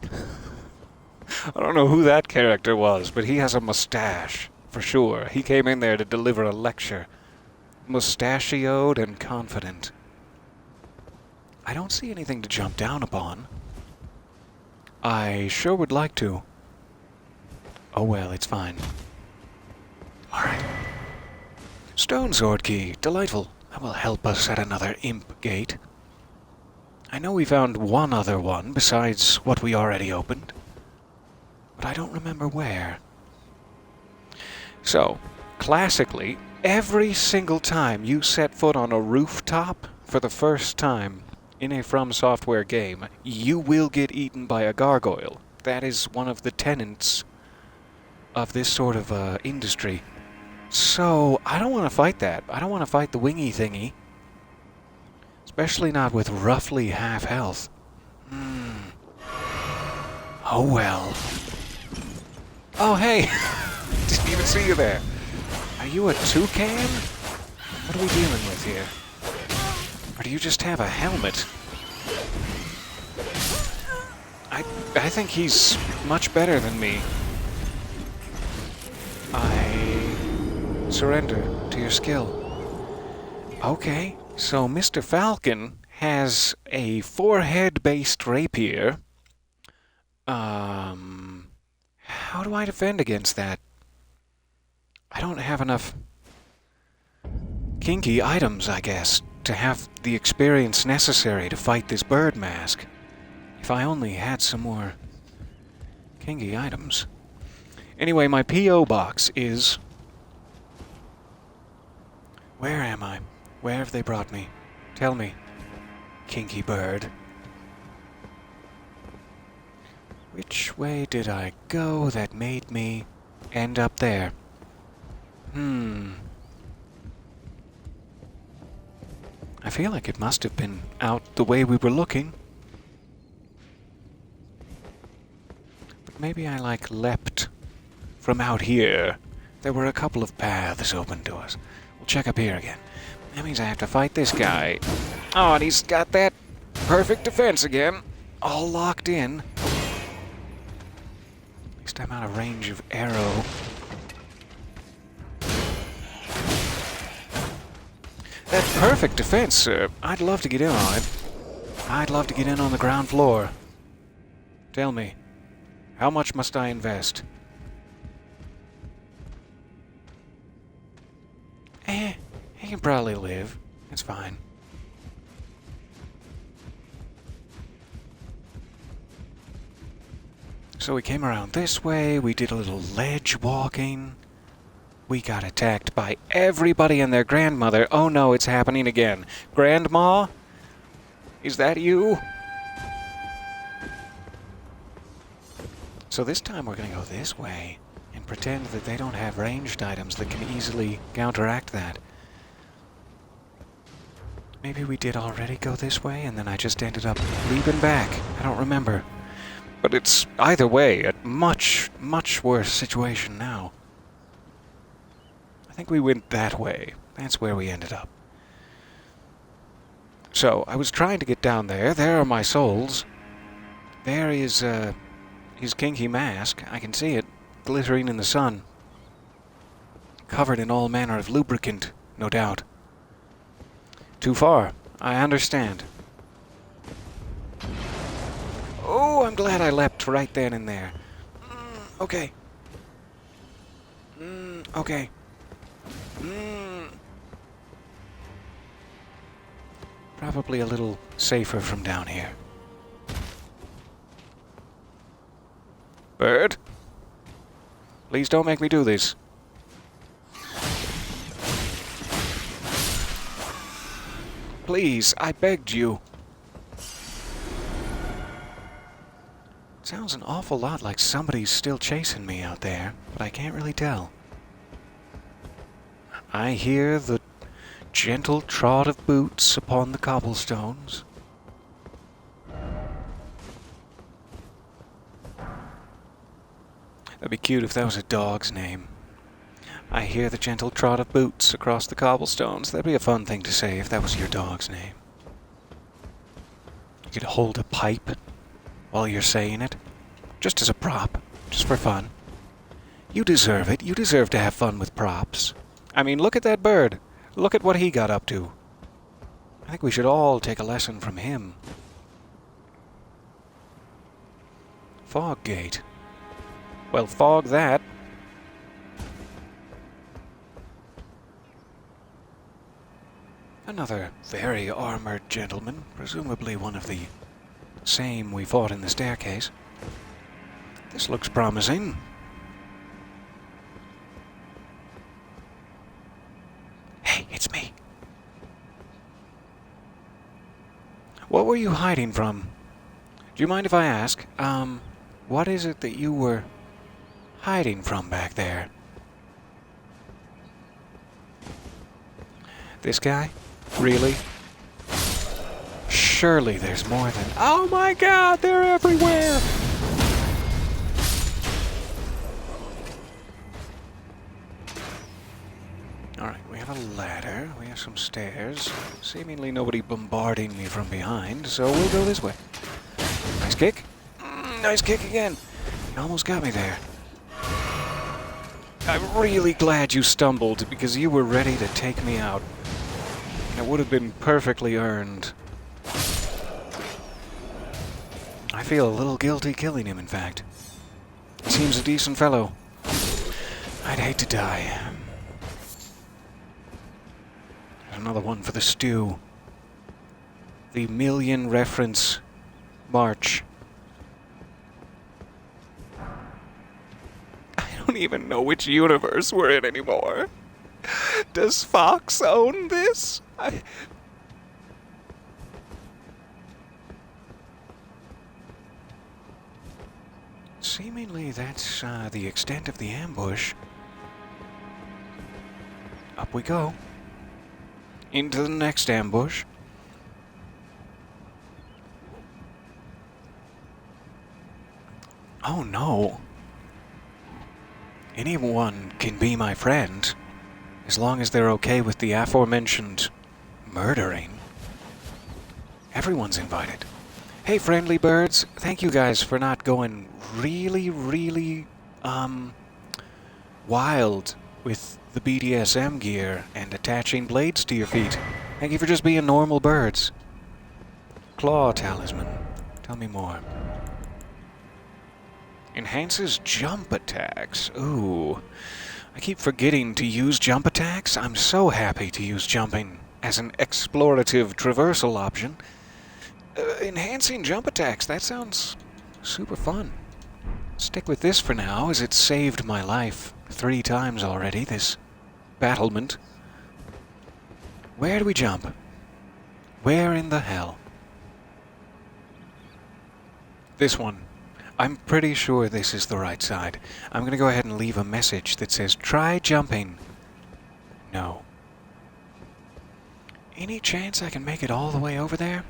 I don't know who that character was, but he has a mustache, for sure. He came in there to deliver a lecture. Mustachioed and confident. I don't see anything to jump down upon. I sure would like to. Oh well, it's fine. Alright. Stone sword key. Delightful. That will help us at another imp gate. I know we found one other one besides what we already opened, but I don't remember where. So, classically, every single time you set foot on a rooftop for the first time in a From Software game, you will get eaten by a gargoyle. That is one of the tenets of this sort of industry. So, I don't want to fight that. I don't want to fight the wingy thingy. Especially not with roughly half health. Oh well. Oh hey! Didn't even see you there. Are you a toucan? What are we dealing with here? Or do you just have a helmet? I think he's much better than me. surrender to your skill. Okay, so Mr. Falcon has a forehead-based rapier. How do I defend against that? I don't have enough kinky items, I guess, to have the experience necessary to fight this bird mask. If I only had some more kinky items. Anyway, my P.O. box is... Where am I? Where have they brought me? Tell me, kinky bird. Which way did I go that made me end up there? I feel like it must have been out the way we were looking. But maybe I, like, leapt from out here. There were a couple of paths open to us. We'll check up here again. That means I have to fight this guy. Oh, and he's got that perfect defense again. All locked in. At least I'm out of range of arrow. That perfect defense, sir. I'd love to get in on it. I'd love to get in on the ground floor. Tell me, how much must I invest? He can probably live. It's fine. So we came around this way, we did a little ledge walking. We got attacked by everybody and their grandmother. Oh no, it's happening again. Grandma? Is that you? So this time we're gonna go this way and pretend that they don't have ranged items that can easily counteract that. Maybe we did already go this way and then I just ended up leaping back. I don't remember. But it's either way a much, much worse situation now. I think we went that way. That's where we ended up. So, I was trying to get down there. There are my souls. There is, his kinky mask. I can see it, glittering in the sun. Covered in all manner of lubricant, no doubt. Too far. I understand. Oh, I'm glad I leapt right then and there. Okay. Okay. Probably a little safer from down here. Bird? Please don't make me do this. Please, I begged you. It sounds an awful lot like somebody's still chasing me out there, but I can't really tell. I hear the gentle trot of boots upon the cobblestones. That'd be cute if that was a dog's name. I hear the gentle trot of boots across the cobblestones. That'd be a fun thing to say if that was your dog's name. You could hold a pipe while you're saying it, just as a prop, just for fun. You deserve it. You deserve to have fun with props. I mean, look at that bird. Look at what he got up to. I think we should all take a lesson from him. Fog gate. Well, fog that. Another very armored gentleman, presumably one of the same we fought in the staircase. This looks promising. Hey, it's me. What were you hiding from? Do you mind if I ask? What is it that you were hiding from back there? This guy? Really? Surely there's more than... Oh my god, they're everywhere! Alright, we have a ladder, we have some stairs. Seemingly nobody bombarding me from behind, so we'll go this way. Nice kick. Nice kick again. You almost got me there. I'm really glad you stumbled, because you were ready to take me out. It would have been perfectly earned. I feel a little guilty killing him, in fact. He seems a decent fellow. I'd hate to die. Another one for the stew. The million reference march. I don't even know which universe we're in anymore. Does Fox own this? Seemingly that's the extent of the ambush. Up we go. Into the next ambush. Oh no. Anyone can be my friend, as long as they're okay with the aforementioned murdering. Everyone's invited. Hey, friendly birds, thank you guys for not going really, wild with the BDSM gear and attaching blades to your feet. Thank you for just being normal birds. Claw talisman. Tell me more. Enhances jump attacks. Ooh. I keep forgetting to use jump attacks. I'm so happy to use jumping as an explorative traversal option. Enhancing jump attacks, that sounds super fun. Stick with this for now, as it's saved my life 3 times already, this battlement. Where do we jump? Where in the hell? This one. I'm pretty sure this is the right side. I'm going to go ahead and leave a message that says, try jumping. No. Any chance I can make it all the way over there?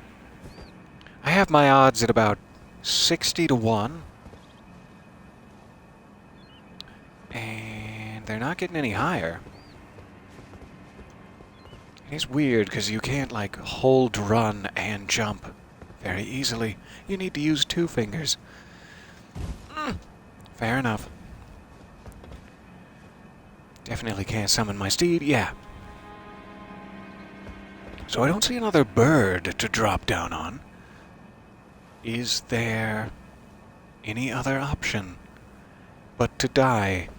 I have my odds at about 60 to 1. And they're not getting any higher. It is weird because you can't, like, hold run and jump very easily. You need to use 2 fingers. Fair enough. Definitely can't summon my steed, yeah. So I don't see another bird to drop down on. Is there any other option but to die?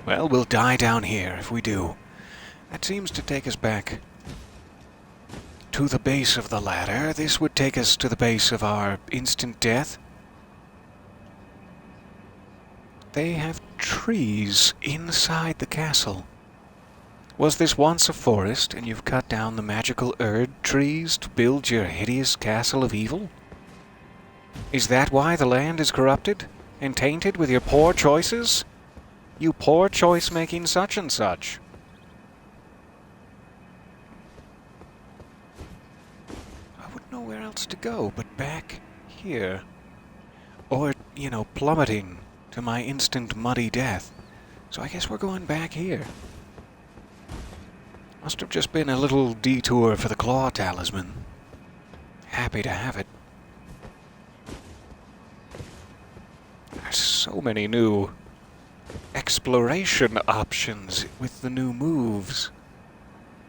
Well, we'll die down here if we do. That seems to take us back to the base of the ladder. This would take us to the base of our instant death. They have trees inside the castle. Was this once a forest, and you've cut down the magical Erd trees to build your hideous castle of evil? Is that why the land is corrupted and tainted with your poor choices? You poor choice-making such and such. I wouldn't know where else to go but back here. Or, you know, plummeting to my instant muddy death. So I guess we're going back here. Must have just been a little detour for the claw talisman. Happy to have it. There's so many new exploration options with the new moves.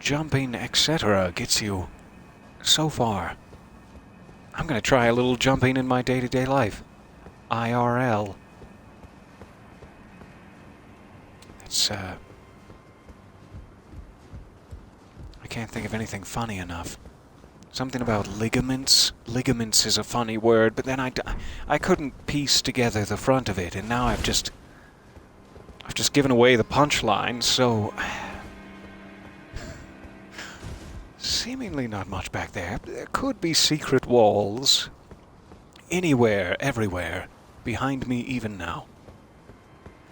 Jumping, etc. gets you so far. I'm gonna try a little jumping in my day-to-day life. IRL. It's, I can't think of anything funny enough. Something about ligaments. Ligaments is a funny word, but then I couldn't piece together the front of it, and now I've just given away the punchline, so seemingly not much back there. There could be secret walls. Anywhere, everywhere, behind me even now.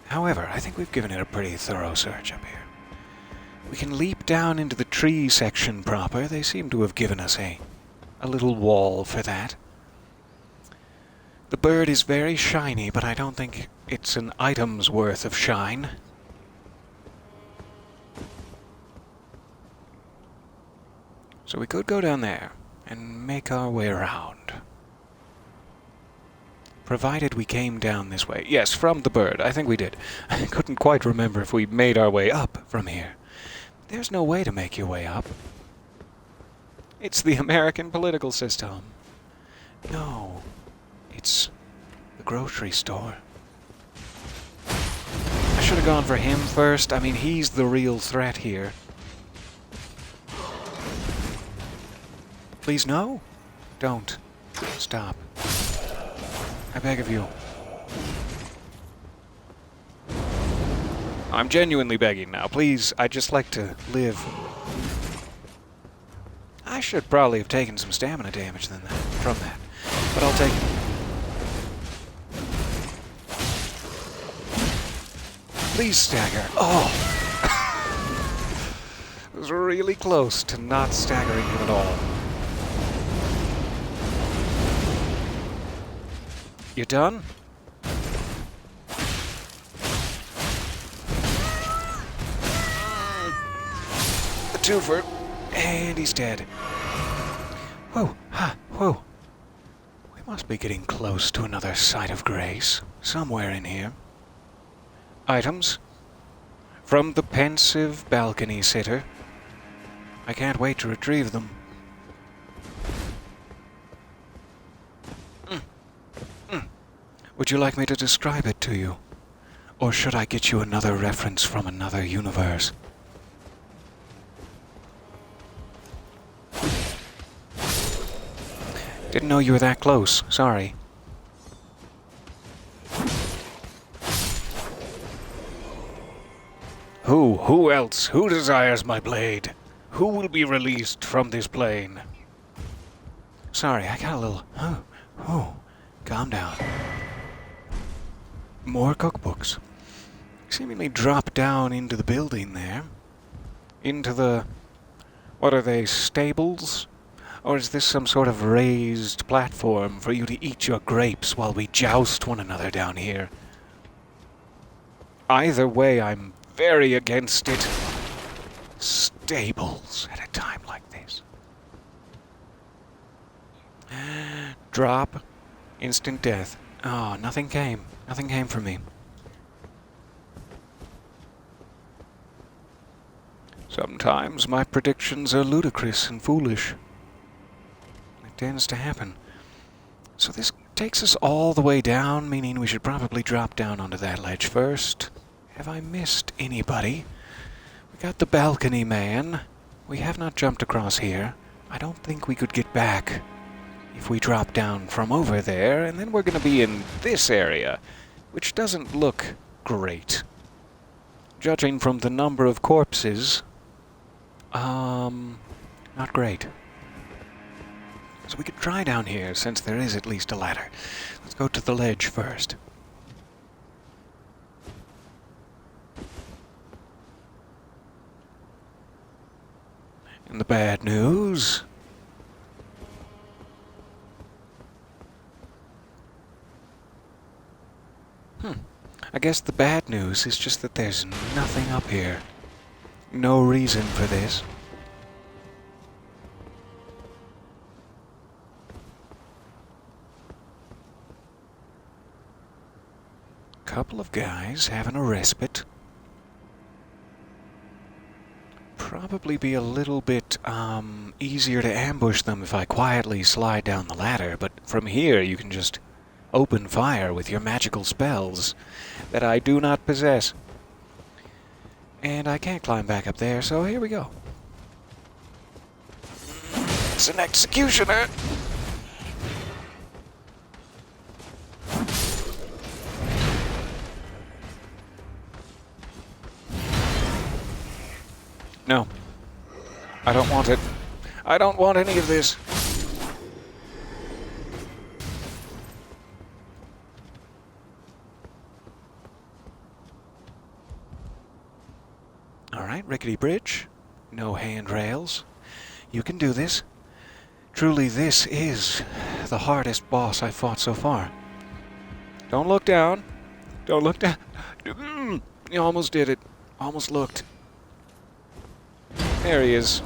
However, I think we've given it a pretty thorough search up here. We can leap down into the tree section proper. They seem to have given us a little wall for that. The bird is very shiny, but I don't think it's an item's worth of shine. So we could go down there and make our way around. Provided we came down this way. Yes, from the bird. I think we did. I couldn't quite remember if we made our way up from here. There's no way to make your way up. It's the American political system. No. It's the grocery store. I should have gone for him first. I mean, he's the real threat here. Please, no. Don't. Stop. I beg of you. I'm genuinely begging now. Please, I'd just like to live. I should probably have taken some stamina damage from that. But I'll take it. Please stagger. Oh! It was really close to not staggering him at all. You done? The twofer. And he's dead. Whoa, ha, whoa. We must be getting close to another site of grace. Somewhere in here. Items. From the pensive balcony sitter. I can't wait to retrieve them. Would you like me to describe it to you? Or should I get you another reference from another universe? Didn't know you were that close. Sorry. Who else? Who desires my blade? Who will be released from this plane? Sorry, I got a little... calm down. More cookbooks. Seemingly drop down into the building there. Into the... What are they, stables? Or is this some sort of raised platform for you to eat your grapes while we joust one another down here? Either way, I'm very against it. Stables at a time like this. Drop. Instant death. Oh, nothing came. Nothing came for me. Sometimes my predictions are ludicrous and foolish. It tends to happen. So this takes us all the way down, meaning we should probably drop down onto that ledge first. Have I missed anybody? We got the balcony man. We have not jumped across here. I don't think we could get back if we drop down from over there, and then we're going to be in this area, which doesn't look great. Judging from the number of corpses, not great. So we could try down here, since there is at least a ladder. Let's go to the ledge first. And the bad news... I guess the bad news is just that there's nothing up here. No reason for this. Couple of guys having a respite. Probably be a little bit easier to ambush them if I quietly slide down the ladder, but from here you can just open fire with your magical spells that I do not possess. And I can't climb back up there, so here we go. It's an executioner! No. I don't want it. I don't want any of this. Alright, rickety bridge. No handrails. You can do this. Truly, this is the hardest boss I've fought so far. Don't look down. Don't look down. You almost did it. Almost looked. There he is.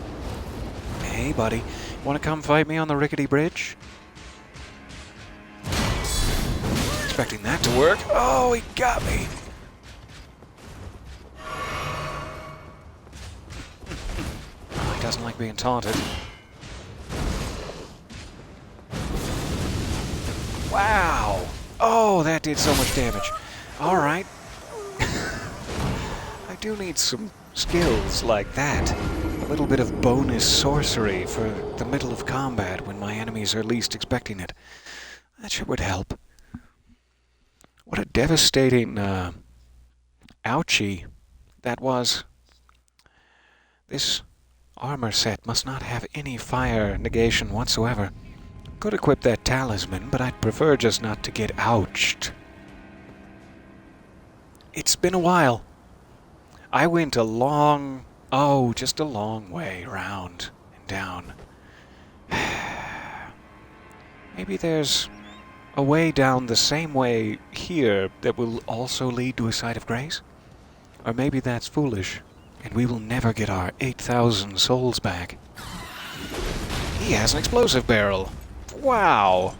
Hey, buddy. Want to come fight me on the rickety bridge? expecting that to work. Oh, he got me! Oh, he doesn't like being taunted. Wow! Oh, that did so much damage. Alright. I do need some skills like that. A little bit of bonus sorcery for the middle of combat when my enemies are least expecting it. That sure would help. What a devastating, ouchie that was. This armor set must not have any fire negation whatsoever. Could equip that talisman, but I'd prefer just not to get ouched. It's been a while. I went just a long way around and down. Maybe there's a way down the same way here that will also lead to a site of grace? Or maybe that's foolish, and we will never get our 8,000 souls back. He has an explosive barrel. Wow!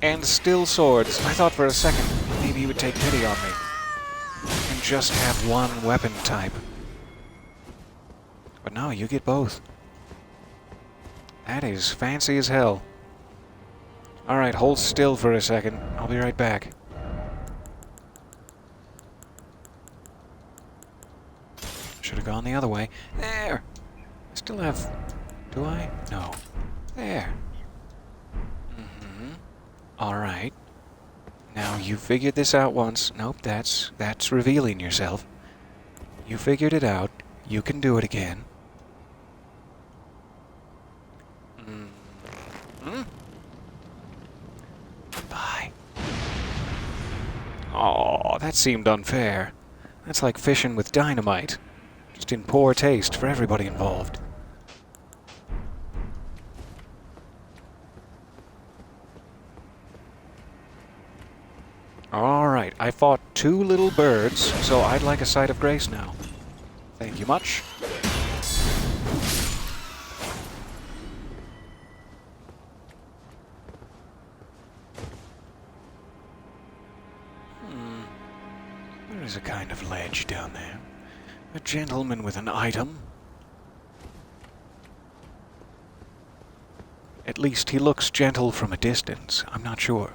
And still swords. I thought for a second maybe he would take pity on me and just have one weapon type. But no, you get both. That is fancy as hell. Alright, hold still for a second. I'll be right back. Should have gone the other way. There! I still have... Do I? No. There. Alright. Now, you figured this out once. Nope, that's revealing yourself. You figured it out. You can do it again. Bye. Aw, that seemed unfair. That's like fishing with dynamite. Just in poor taste for everybody involved. Alright, I fought 2 little birds, so I'd like a sight of grace now. Thank you much. There is a kind of ledge down there. A gentleman with an item. At least he looks gentle from a distance. I'm not sure.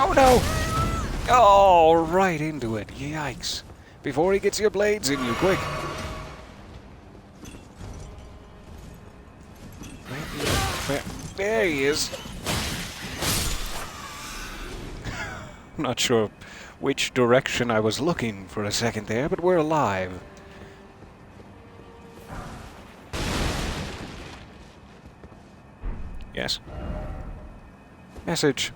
Oh no! Oh, right into it. Yikes. Before he gets your blades in you, quick. There he is. I'm not sure which direction I was looking for a second there, but we're alive. Yes. Message.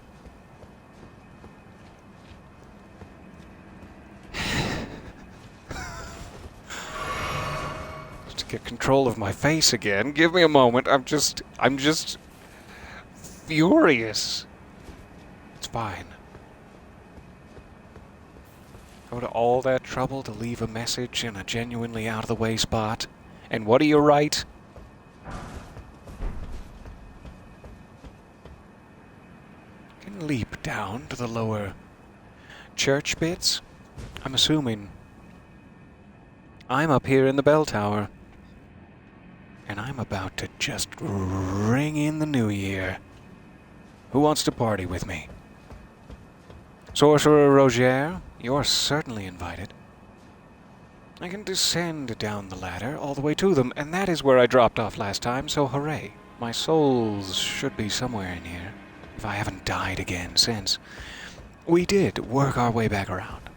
To get control of my face again. Give me a moment. I'm just furious. It's fine. Go to all that trouble to leave a message in a genuinely out-of-the-way spot. And what do you write? Can leap down to the lower church bits. I'm assuming I'm up here in the bell tower. And I'm about to just ring in the new year. Who wants to party with me? Sorcerer Rogier, you're certainly invited. I can descend down the ladder all the way to them, and that is where I dropped off last time, so hooray. My souls should be somewhere in here, if I haven't died again since. We did work our way back around.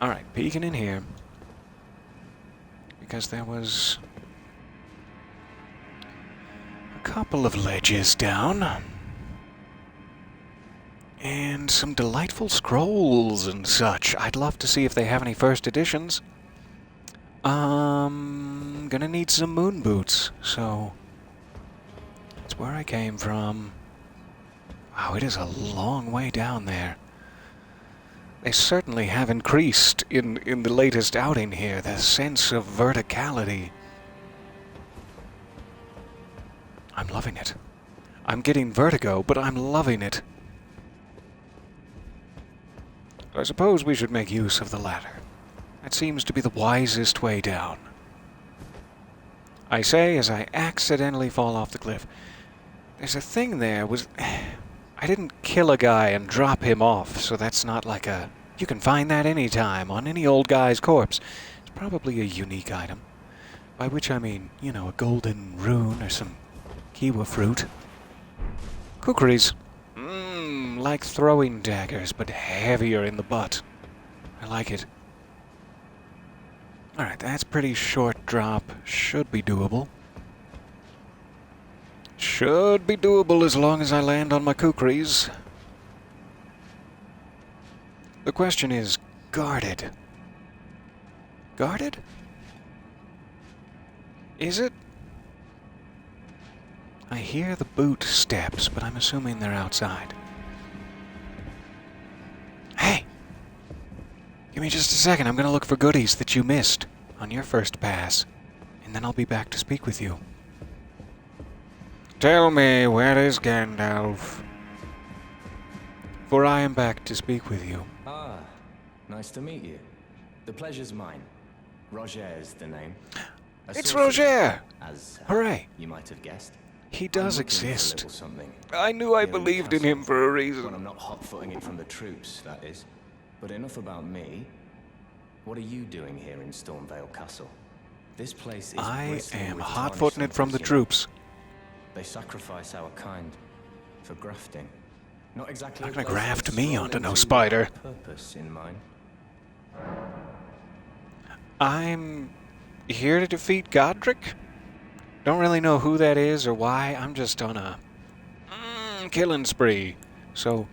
Alright, peeking in here. Because there was a couple of ledges down. And some delightful scrolls and such. I'd love to see if they have any first editions. Gonna need some moon boots, so that's where I came from. Wow, it is a long way down there. They certainly have increased in the latest outing here, the sense of verticality. I'm loving it. I'm getting vertigo, but I'm loving it. I suppose we should make use of the ladder. That seems to be the wisest way down. I say as I accidentally fall off the cliff. There's a thing there was... I didn't kill a guy and drop him off, so that's not like a... You can find that anytime on any old guy's corpse. It's probably a unique item. By which I mean, you know, a golden rune or some kiwa fruit. Kukris. Like throwing daggers, but heavier in the butt. I like it. Alright, that's pretty short drop. Should be doable. Should be doable as long as I land on my kukris. The question is, guarded. Guarded? Is it? I hear the boot steps, but I'm assuming they're outside. Hey! Give me just a second. I'm gonna look for goodies that you missed on your first pass, and then I'll be back to speak with you. Tell me, where is Gandalf? For I am back to speak with you. Ah, nice to meet you. The pleasure's mine. Rogier is the name. It's Rogier! As Hooray! you might have guessed. He does I'm looking for a exist. little something. I knew I Here in the believed in castle. him for a When reason. I'm not hot-footing it from the troops, that is. But enough about me. What are you doing here in Stormveiled Castle? This place is I bristling am with hot-footing it tarnished from the symbols, you know. troops. They sacrifice our kind for grafting. Not exactly. Not a gonna place graft that's me rolled onto no into spider. Purpose in mind. I'm here to defeat Godric? Don't really know who that is or why. I'm just on a killing spree. So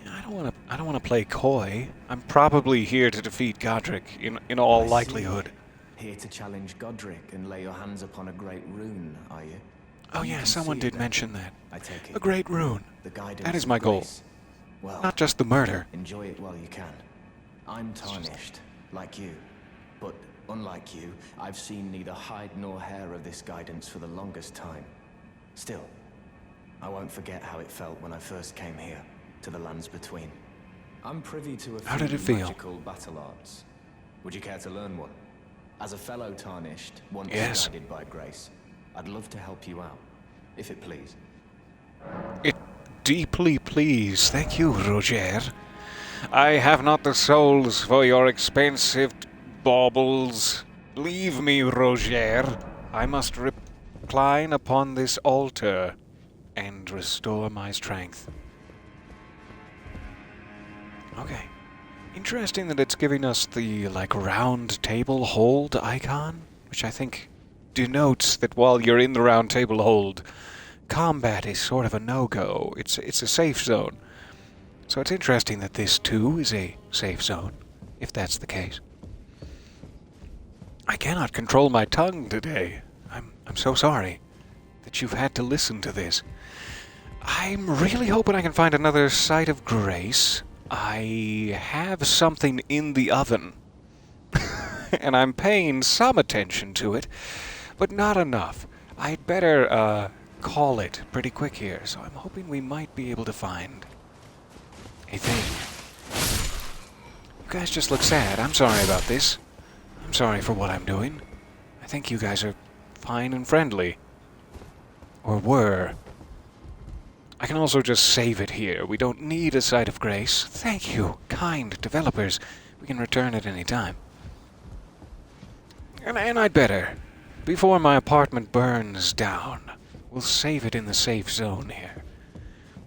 yeah, I don't wanna play coy. I'm probably here to defeat Godric in all I see. likelihood. Here to challenge Godric and lay your hands upon a great rune, are you? Oh You yeah, can someone see did that, mention that. I take it. A great rune. The guidance That is of my goal. grace. Well, Not just the murder. enjoy it while you can. I'm tarnished, like you. But unlike you, I've seen neither hide nor hair of this guidance for the longest time. Still, I won't forget how it felt when I first came here, to the lands between. I'm privy to a How few did it feel? magical battle arts. Would you care to learn one? As a fellow tarnished, once Yes. guided by grace, I'd love to help you out, if it please. It deeply please. Thank you, Rogier. I have not the souls for your expensive baubles. Leave me, Rogier. I must recline upon this altar and restore my strength. Okay. Interesting that it's giving us the, like, round table hold icon, which I think denotes that while you're in the round table hold, combat is sort of a no-go. It's a safe zone. So it's interesting that this too is a safe zone, if that's the case. I cannot control my tongue today. I'm so sorry that you've had to listen to this. I'm really hoping I can find another site of grace. I have something in the oven, and I'm paying some attention to it, but not enough. I'd better call it pretty quick here, so I'm hoping we might be able to find a thing. You guys just look sad. I'm sorry about this. I'm sorry for what I'm doing. I think you guys are fine and friendly. Or were. I can also just save it here. We don't need a site of grace. Thank you, kind developers. We can return at any time. And I'd better. Before my apartment burns down, we'll save it in the safe zone here.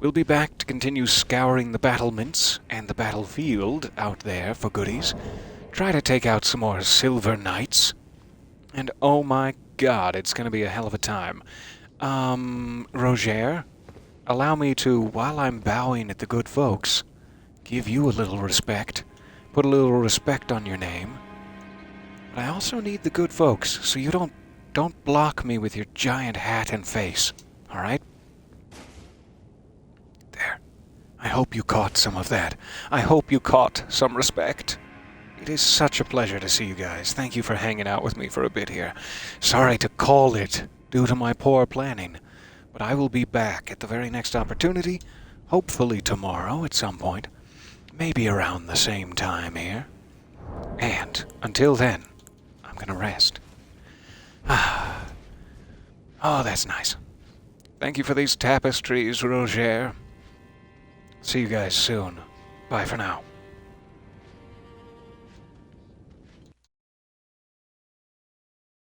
We'll be back to continue scouring the battlements and the battlefield out there for goodies. Try to take out some more silver knights. And oh my god, it's gonna be a hell of a time. Rogier? Allow me to, while I'm bowing at the good folks, give you a little respect. Put a little respect on your name. But I also need the good folks, so you don't block me with your giant hat and face. Alright? There. I hope you caught some of that. I hope you caught some respect. It is such a pleasure to see you guys. Thank you for hanging out with me for a bit here. Sorry to call it due to my poor planning, but I will be back at the very next opportunity, hopefully tomorrow at some point, maybe around the same time here. And until then, I'm gonna rest. Oh, that's nice. Thank you for these tapestries, Rogier. See you guys soon. Bye for now.